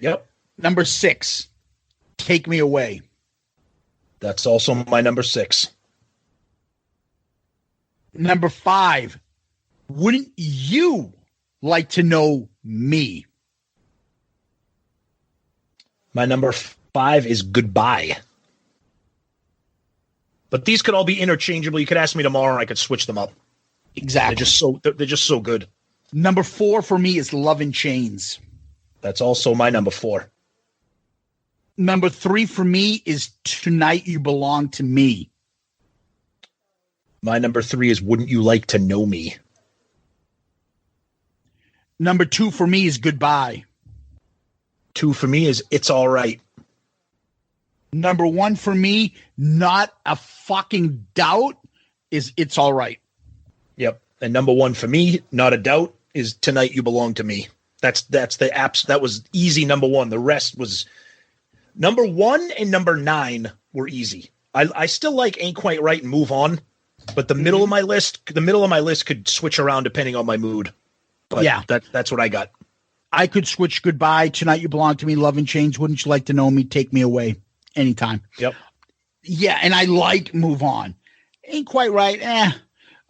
Yep. Number 6, Take Me Away. That's also my number 6. Number 5, Wouldn't You Like to Know Me? My number 5 is Goodbye. But these could all be interchangeable. You could ask me tomorrow and I could switch them up. Exactly. They're just so good. Number 4 for me is Love in Chains. That's also my number 4. Number 3 for me is Tonight You Belong to Me. My number 3 is Wouldn't You Like to Know Me? Number 2 for me is Goodbye. 2 for me is It's All Right. Number 1 for me, not a fucking doubt, is It's All Right. Yep. And number 1 for me, not a doubt, is Tonight You Belong to Me. That's the apps. That was easy. Number 1. The rest was number 1 and number 9 were easy. I still like Ain't Quite Right and Move On, but the middle of my list could switch around depending on my mood. But yeah, that's what I got. I could switch Goodbye, Tonight You Belong to Me, Love and Change, Wouldn't You Like to Know Me, Take Me Away, anytime. Yep. Yeah, and I like Move On. Ain't Quite Right.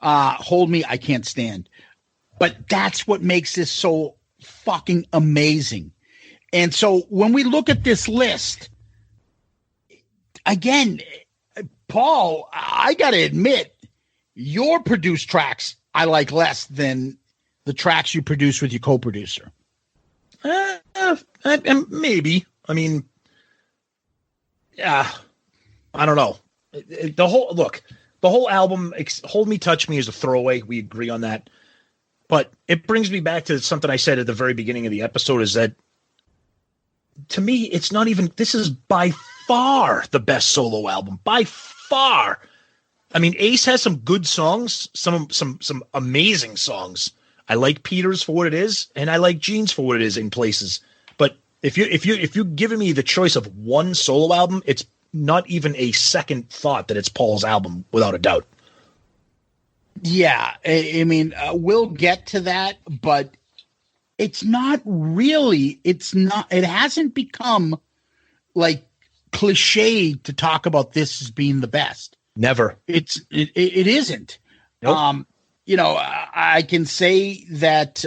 Hold Me, I can't stand. But that's what makes this so fucking amazing. And so when we look at this list, again, Paul, I got to admit, your produced tracks I like less than the tracks you produce with your co-producer. Maybe. I mean, yeah, I don't know. The whole album, Hold Me, Touch Me, is a throwaway. We agree on that. But it brings me back to something I said at the very beginning of the episode, is that to me, it's not even, this is by far the best solo album. By far. I mean, Ace has some good songs, some amazing songs. I like Peter's for what it is, and I like Gene's for what it is in places. But if you're giving me the choice of one solo album, it's not even a second thought that it's Paul's album, without a doubt. Yeah, I mean, we'll get to that, but it's not really. It hasn't become like cliche to talk about this as being the best. Never. It isn't. Nope. I can say that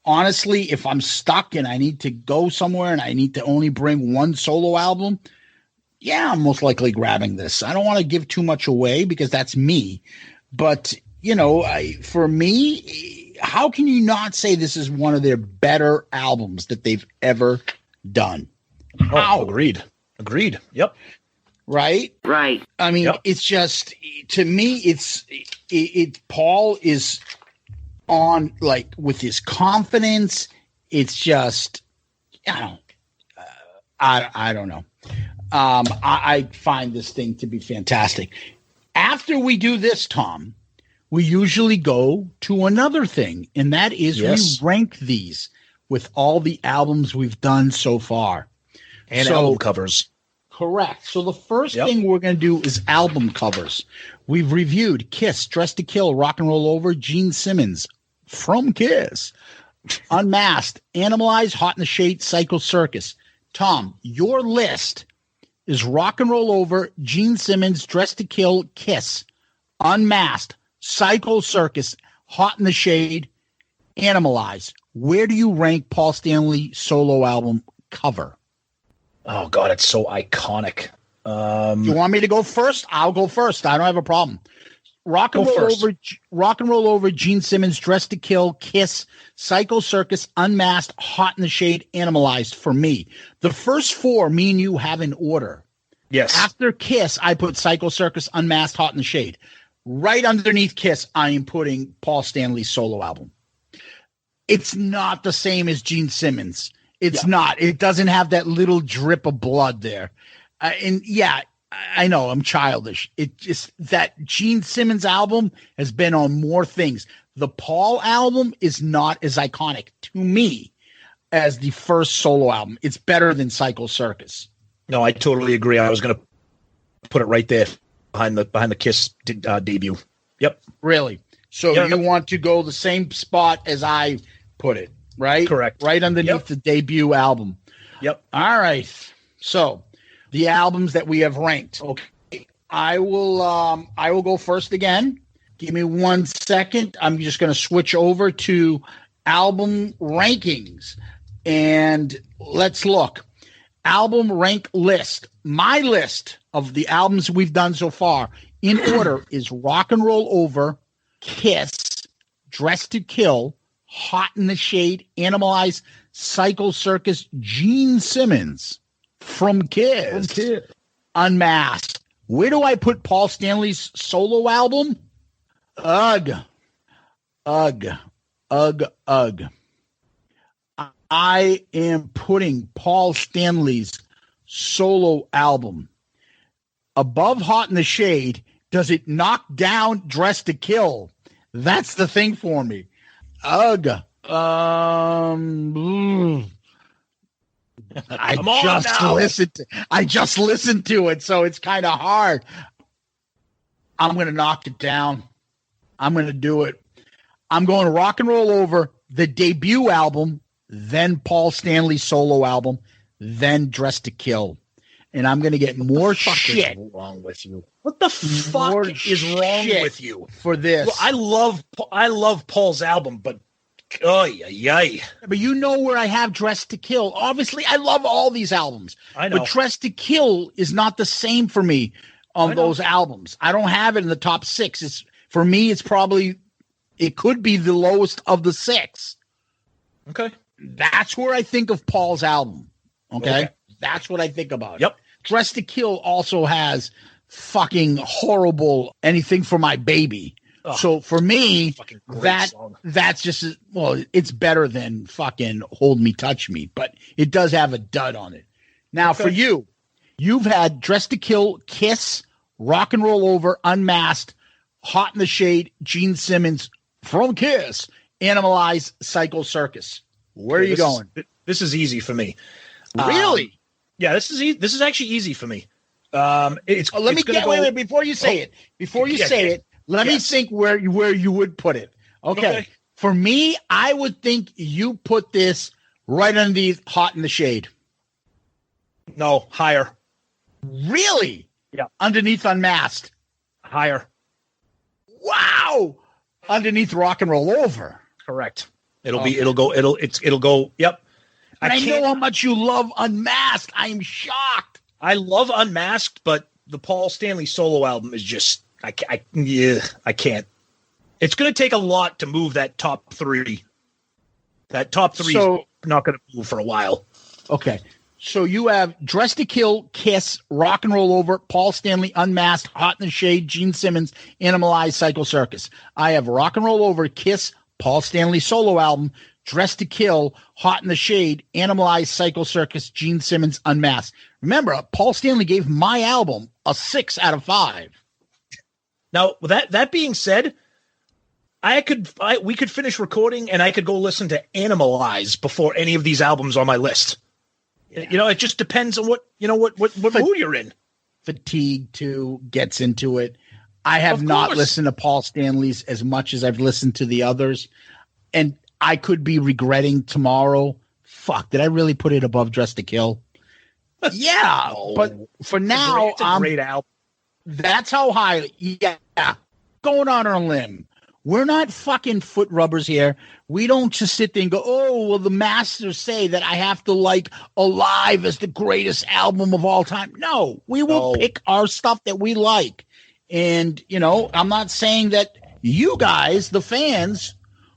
honestly, if I'm stuck and I need to go somewhere and I need to only bring one solo album, yeah, I'm most likely grabbing this. I don't want to give too much away because that's me. But, for me, how can you not say this is one of their better albums that they've ever done? Oh, agreed. Yep. Right? Right. I mean, It's just, to me, Paul is on, like, with his confidence. It's just, I don't know. I find this thing to be fantastic. After we do this, Tom, we usually go to another thing, and that is we rank these with all the albums we've done so far. And album covers. Correct. So the first thing we're going to do is album covers. We've reviewed Kiss, Dress to Kill, Rock and Roll Over, Gene Simmons, From Kiss, Unmasked, Animalize, Hot in the Shade, Psycho Circus. Tom, your list is Rock and Roll Over, Gene Simmons, Dress to Kill, Kiss, Unmasked, Psycho Circus, Hot in the Shade, Animalize. Where do you rank Paul Stanley solo album cover? Oh, God, it's so iconic. You want me to go first? I'll go first. I don't have a problem. Rock and Roll Over, Gene Simmons, Dress to Kill, Kiss, Psycho Circus, Unmasked, Hot in the Shade, Animalized for me. The first four, me and you have in order. Yes. After Kiss, I put Psycho Circus, Unmasked, Hot in the Shade. Right underneath Kiss, I am putting Paul Stanley's solo album. It's not the same as Gene Simmons. It's not. It doesn't have that little drip of blood there. I know I'm childish. It just that Gene Simmons album has been on more things. The Paul album is not as iconic to me as the first solo album. It's better than Psycho Circus. No, I totally agree. I was going to put it right there behind the Kiss debut. Yep. Really? So you want to go the same spot as I put it, right? Correct. Right underneath the debut album. Yep. All right. So the albums that we have ranked. Okay. I will go first again. Give me 1 second. I'm just going to switch over to album rankings and let's look. Album rank list. My list of the albums we've done so far in order is Rock and Roll Over, Kiss, Dress to Kill, Hot in the Shade, Animalize, Psycho Circus, Gene Simmons, from Kiss. Unmasked. Where do I put Paul Stanley's solo album? Ugh. I am putting Paul Stanley's solo album above Hot in the Shade. Does it knock down Dress to Kill? That's the thing for me. Ugh. I just listened to it, so it's kind of hard. I'm going to knock it down. I'm going to do it. I'm going Rock and Roll Over, the debut album, then Paul Stanley's solo album, then Dress to Kill. And I'm going to get more shit wrong with you. What the fuck is wrong with you for this? Well, I love Paul's album, but But you know where I have Dress to Kill. Obviously, I love all these albums. I know. But Dress to Kill is not the same for me on those albums. I don't have it in the top 6. For me, it could be the lowest of the 6. Okay. That's where I think of Paul's album. Okay. That's what I think about. Yep. Dress to Kill also has fucking horrible Anything for My Baby. Oh, so for me, that's just, well, it's better than fucking Hold Me, Touch Me, but it does have a dud on it. Now for you've had Dress to Kill, Kiss, Rock and Roll Over, Unmasked, Hot in the Shade, Gene Simmons from Kiss, Animalize, Psycho Circus. Where are you going? This is easy for me. Really? Yeah, this is actually easy for me. Wait, before you say it. Before you say it, let me think where you would put it. Okay. For me, I would think you put this right underneath Hot in the Shade. No, higher. Really? Yeah. Underneath Unmasked. Higher. Wow. Underneath Rock and Roll Over. Correct. It'll go. Yep. I know how much you love Unmasked. I am shocked. I love Unmasked, but the Paul Stanley solo album is just, I can't. It's going to take a lot to move that top 3. That top 3 is not going to move for a while. Okay. So you have Dress to Kill, Kiss, Rock and Roll Over, Paul Stanley, Unmasked, Hot in the Shade, Gene Simmons, Animalize, Psycho Circus. I have Rock and Roll Over, Kiss, Paul Stanley solo album, Dress to Kill, Hot in the Shade, Animalize, Psycho Circus, Gene Simmons, Unmasked. Remember, Paul Stanley gave my album a 6 out of 5. Now, that being said, we could finish recording and I could go listen to Animalize before any of these albums on my list. Yeah. It just depends on what mood you're in. Fatigue too gets into it. I have not listened to Paul Stanley's as much as I've listened to the others, and I could be regretting tomorrow. Fuck, did I really put it above Dress to Kill? Yeah, but for now, it's a great album. That's how high. Yeah, going on a limb. We're not fucking foot rubbers here. We don't just sit there and go, oh, well, the masters say that I have to like Alive as the greatest album of all time. No, we will pick our stuff that we like. And, I'm not saying that you guys, the fans,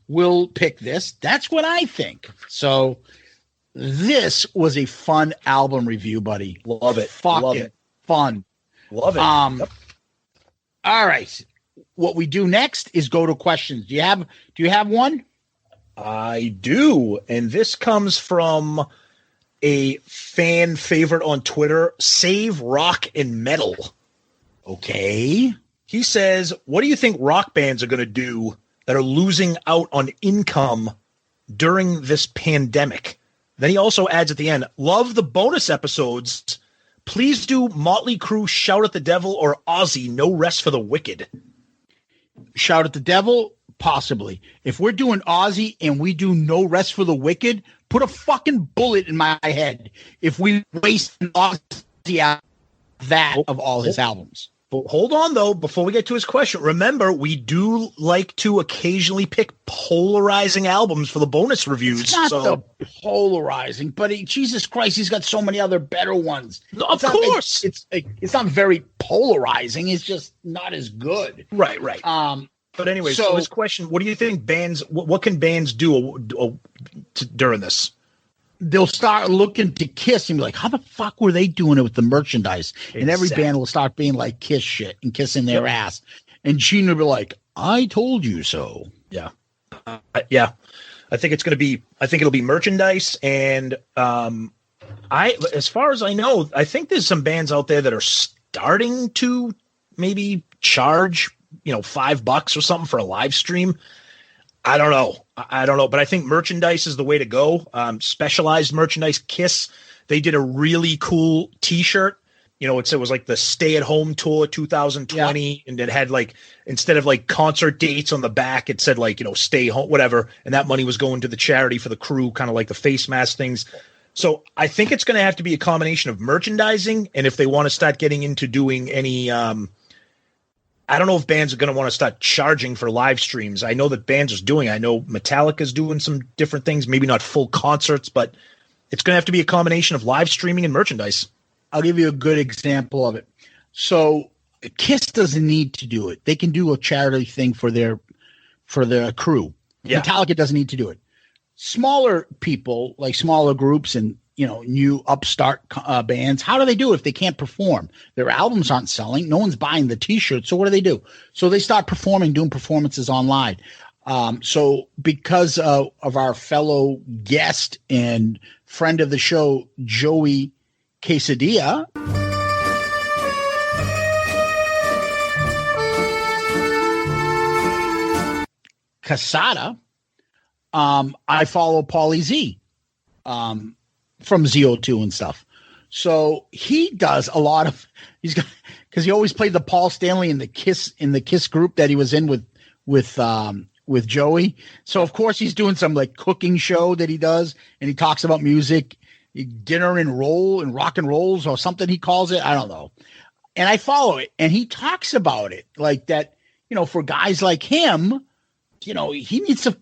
will pick this. That's what I think. So this was a fun album review, buddy. Love it. Fuck it. Fun. Love it. Yep. All right. What we do next is go to questions. Do you have one? I do. And this comes from a fan favorite on Twitter, Save Rock and Metal. Okay. He says, what do you think rock bands are going to do that are losing out on income during this pandemic? Then he also adds at the end, love the bonus episodes. Please do Motley Crue, Shout at the Devil, or Ozzy, No Rest for the Wicked. Shout at the Devil, possibly. If we're doing Ozzy and we do No Rest for the Wicked, put a fucking bullet in my head if we waste an Ozzy out of all his albums. But hold on, though, before we get to his question. Remember, we do like to occasionally pick polarizing albums for the bonus reviews. It's not the polarizing, but Jesus Christ, he's got so many other better ones. Of course. It's not very polarizing. It's just not as good. Right. But anyway, so his question, what do you think bands, what can bands do during this? they'll start looking to Kiss and be like, how the fuck were they doing it with the merchandise? And every band will start being like Kiss shit and kissing their ass. And Gene will be like, I told you so. Yeah. I think it'll be merchandise. And as far as I know, I think there's some bands out there that are starting to maybe charge, $5 or something for a live stream. I don't know, but I think merchandise is the way to go. Specialized merchandise. Kiss, they did a really cool T-shirt. It was like the Stay at Home Tour 2020, and it had like, instead of like concert dates on the back, it said like, stay home, whatever, and that money was going to the charity for the crew, kind of like the face mask things. So I think it's going to have to be a combination of merchandising, and if they want to start getting into doing any I don't know if bands are going to want to start charging for live streams. I know that bands are doing. I know Metallica's doing some different things, maybe not full concerts, but it's going to have to be a combination of live streaming and merchandise. I'll give you a good example of it. So Kiss doesn't need to do it. They can do a charity thing for their crew. Yeah. Metallica doesn't need to do it. Smaller people, like smaller groups and new upstart bands, how do they do it if they can't perform? Their albums aren't selling. No one's buying the T-shirts. So what do? So they start doing performances online. So because of our fellow guest and friend of the show, Joey Quesadilla, Casada, I follow Paulie Z. From ZO2 and stuff. So he does a lot of, because he always played the Paul Stanley in the Kiss group that he was in with Joey. So of course he's doing some like cooking show that he does, and he talks about music, dinner and rock and rolls or something he calls it. I don't know. And I follow it, and he talks about it like that, for guys like him, he needs to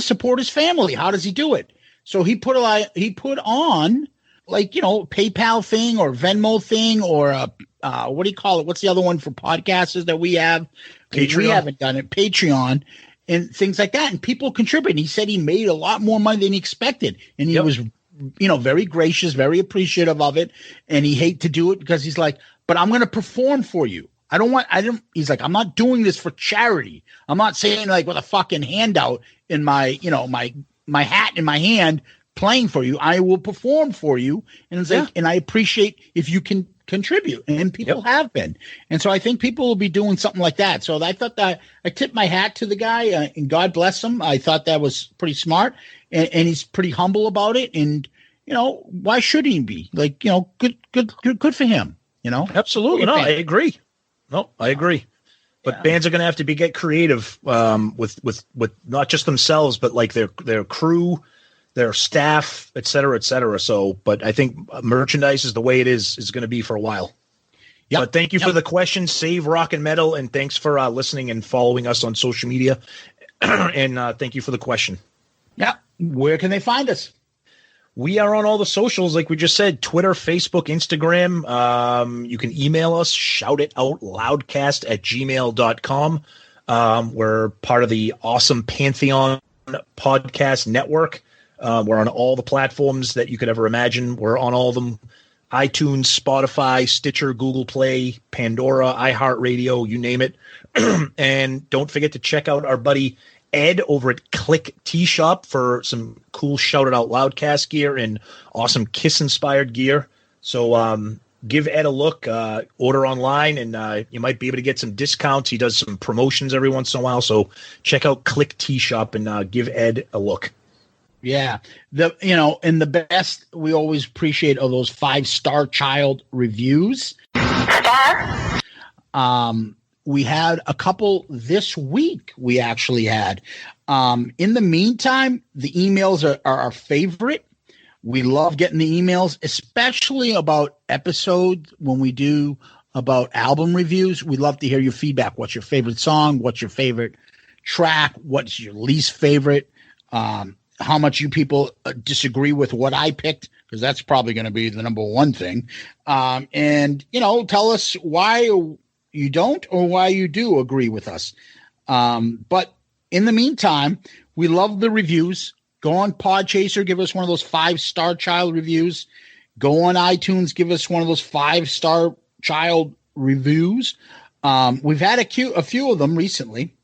support his family. How does he do it? So he put on like, PayPal thing or Venmo thing or what do you call it? What's the other one for podcasters that we have? Patreon. We haven't done it. Patreon and things like that. And people contribute. He said he made a lot more money than he expected. And he was, very gracious, very appreciative of it. And he hate to do it because he's like, but I'm going to perform for you. He's like, I'm not doing this for charity. I'm not saying like with a fucking handout in my, my hat in my hand playing for you. I will perform for you. And it's like, and I appreciate if you can contribute, and people have been. And so I think people will be doing something like that. So I thought that I tipped my hat to the guy, and God bless him. I thought that was pretty smart, and he's pretty humble about it. And, why should he be like, good for him, Absolutely. No, I agree. But bands are going to have to get creative with not just themselves, but like their crew, their staff, et cetera, et cetera. So, but I think merchandise is the way it is going to be for a while. Yeah. But thank you for the question. Save rock and metal. And thanks for listening and following us on social media. And thank you for the question. Yeah. Where can they find us? We are on all the socials, like we just said, Twitter, Facebook, Instagram. You can email us, shoutitoutloudcast@gmail.com. We're part of the awesome Pantheon podcast network. We're on all the platforms that you could ever imagine. We're on all of them: iTunes, Spotify, Stitcher, Google Play, Pandora, iHeartRadio, you name it. And don't forget to check out our buddy Ed over at Click Tea Shop for some cool Shout It Out Loudcast gear and awesome Kiss-inspired gear. So give Ed a look, order online, and you might be able to get some discounts. He does some promotions every once in a while. So check out Click Tea Shop and give Ed a look. Yeah. And the best, we always appreciate are those 5-star child reviews. We had a couple this week. We actually had. In the meantime, the emails are our favorite. We love getting the emails, especially about episodes when we do about album reviews. We love to hear your feedback. What's your favorite song? What's your favorite track? What's your least favorite? How much you people disagree with what I picked, because that's probably going to be the number one thing. And, tell us why you don't or why you do agree with us. But in the meantime, we love the reviews. Go on Podchaser, give us one of those 5-star child reviews. Go on iTunes, give us one of those 5-star child reviews. We've had a few of them recently.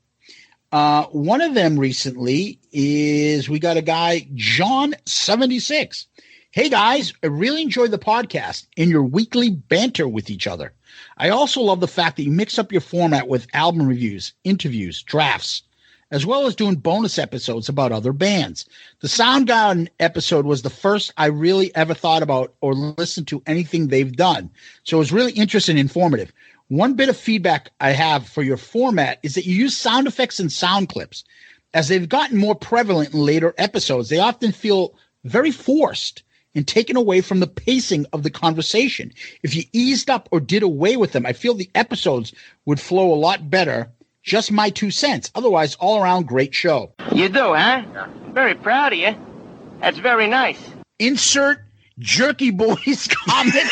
One of them recently is we got a guy, John76. Hey guys, I really enjoy the podcast and your weekly banter with each other. I also love the fact that you mix up your format with album reviews, interviews, drafts, as well as doing bonus episodes about other bands. The Soundgarden episode was the first I really ever thought about or listened to anything they've done. So it was really interesting and informative. One bit of feedback I have for your format is that you use sound effects and sound clips. As they've gotten more prevalent in later episodes, they often feel very forced and taken away from the pacing of the conversation. If you eased up or did away with them, I feel the episodes would flow a lot better. Just my 2 cents. Otherwise, all around great show. You do, huh? Very proud of you. That's very nice. Insert Jerky Boys comment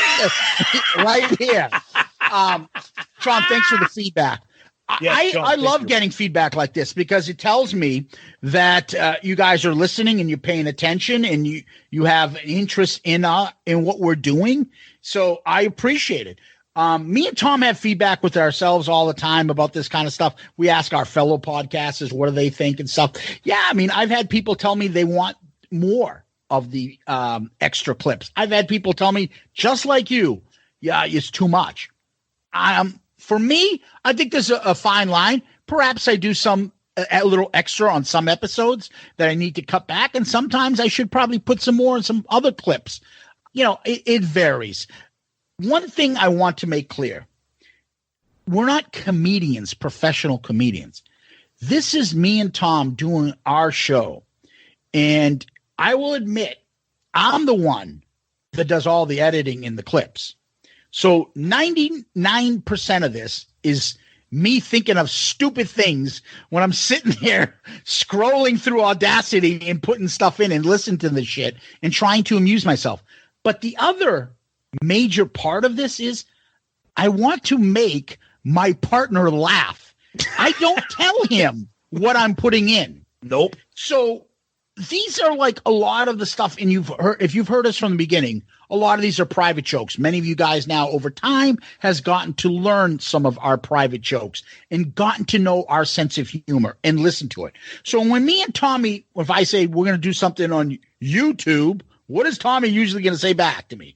right here. Tom, thanks for the feedback. Yes, John, I love getting feedback like this because it tells me that you guys are listening and you're paying attention and you have an interest in what we're doing. So I appreciate it. Me and Tom have feedback with ourselves all the time about this kind of stuff. We ask our fellow podcasters what do they think and stuff. Yeah, I mean, I've had people tell me they want more of the extra clips. I've had people tell me, just like you, yeah, it's too much. For me, I think there's a fine line. Perhaps I do a little extra on some episodes that I need to cut back, and sometimes I should probably put some more in some other clips. You know, it varies. One thing I want to make clear, we're not comedians, professional comedians. This is me and Tom doing our show, and I will admit I'm the one that does all the editing in the clips. So 99% of this is me thinking of stupid things when I'm sitting there scrolling through Audacity and putting stuff in and listening to the shit and trying to amuse myself. But the other major part of this is I want to make my partner laugh. I don't tell him what I'm putting in. Nope. So these are like a lot of the stuff, and if you've heard us from the beginning, a lot of these are private jokes. Many of you guys now over time has gotten to learn some of our private jokes and gotten to know our sense of humor and listen to it. So when me and Tommy, if I say we're going to do something on YouTube, what is Tommy usually going to say back to me?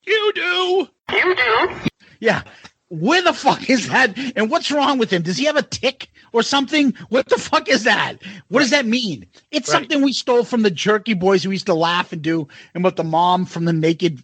You do. You do. Yeah. Where the fuck is that? And what's wrong with him? Does he have a tick or something? What the fuck is that? What does that mean? It's something we stole from the Jerky Boys who used to laugh and do, and with the mom from the naked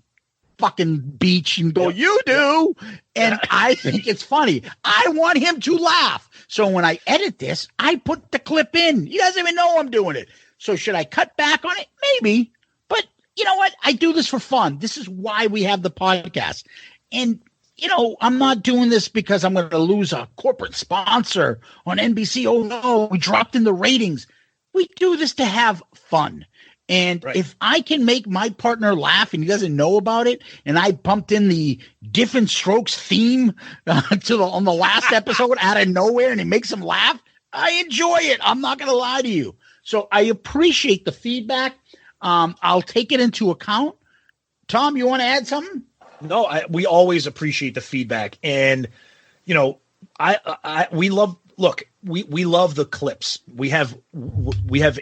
fucking beach and go, you do. And I think it's funny. I want him to laugh. So when I edit this, I put the clip in. He doesn't even know I'm doing it. So should I cut back on it? Maybe. But you know what? I do this for fun. This is why we have the podcast. And you know, I'm not doing this because I'm going to lose a corporate sponsor on NBC. Oh, no, we dropped in the ratings. We do this to have fun. And if I can make my partner laugh and he doesn't know about it, and I pumped in the Different Strokes theme on the last episode out of nowhere and it makes him laugh, I enjoy it. I'm not going to lie to you. So I appreciate the feedback. I'll take it into account. Tom, you want to add something? No, we always appreciate the feedback, and you know, we love the clips. We have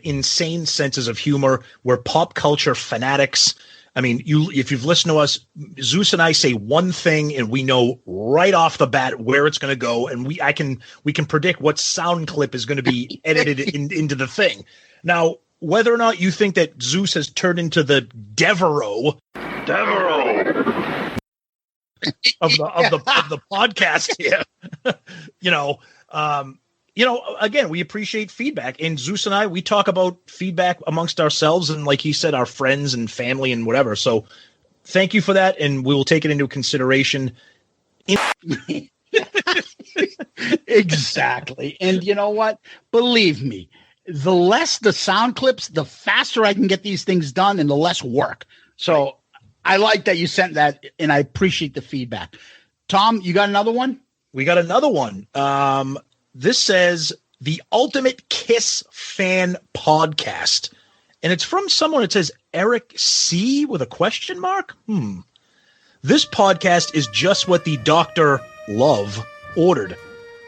insane senses of humor. We're pop culture fanatics. I mean, if you've listened to us, Zeus and I say one thing, and we know right off the bat where it's going to go, and we can predict what sound clip is going to be edited into the thing. Now, whether or not you think that Zeus has turned into the Devereaux of the podcast here, again, we appreciate feedback, and Zeus and I, we talk about feedback amongst ourselves and, like he said, our friends and family and whatever. So thank you for that, and we will take it into consideration. Exactly. And you know what? Believe me, the less the sound clips, the faster I can get these things done and the less work. So I like that you sent that, and I appreciate the feedback. Tom, you got another one? We got another one. This says the Ultimate Kiss Fan Podcast. And it's from someone that says Eric C with a question mark. This podcast is just what the Dr. Love ordered.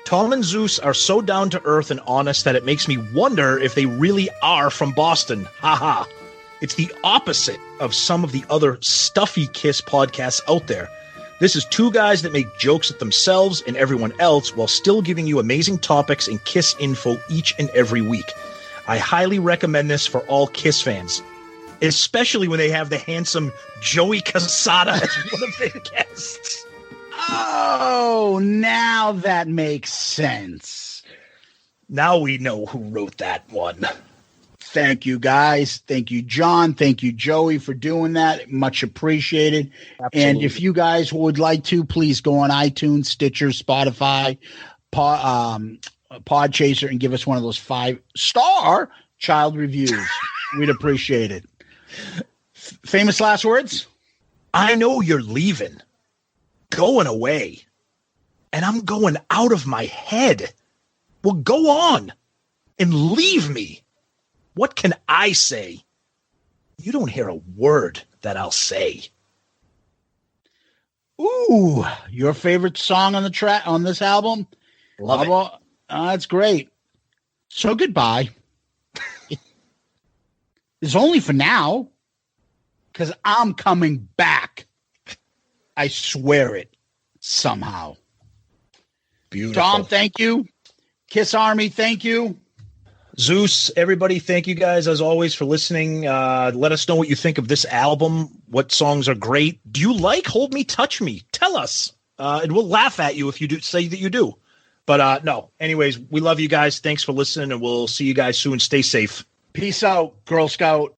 Tom and Zeus are so down to earth and honest that it makes me wonder if they really are from Boston. Haha. It's the opposite of some of the other stuffy Kiss podcasts out there. This is two guys that make jokes at themselves and everyone else while still giving you amazing topics and Kiss info each and every week. I highly recommend this for all Kiss fans, especially when they have the handsome Joey Casada as one of their guests. Oh, now that makes sense. Now we know who wrote that one. Thank you, guys. Thank you, John. Thank you, Joey, for doing that. Much appreciated. Absolutely. And if you guys would like to, please go on iTunes, Stitcher, Spotify, Podchaser, and give us one of those 5-star child reviews. We'd appreciate it. Famous last words? I know you're leaving, going away, and I'm going out of my head. Well, go on and leave me. What can I say? You don't hear a word that I'll say. Ooh, your favorite song on the track on this album? Love it. That's great. So goodbye. It's only for now, because I'm coming back. I swear it. Somehow. Beautiful. Tom, thank you. Kiss Army, thank you. Zeus, everybody, thank you guys as always for listening. Let us know what you think of this album. What songs are great? Do you like Hold Me, Touch Me? Tell us. And we'll laugh at you if you do say that you do. But no. Anyways, we love you guys. Thanks for listening, and we'll see you guys soon. Stay safe. Peace out, Girl Scout.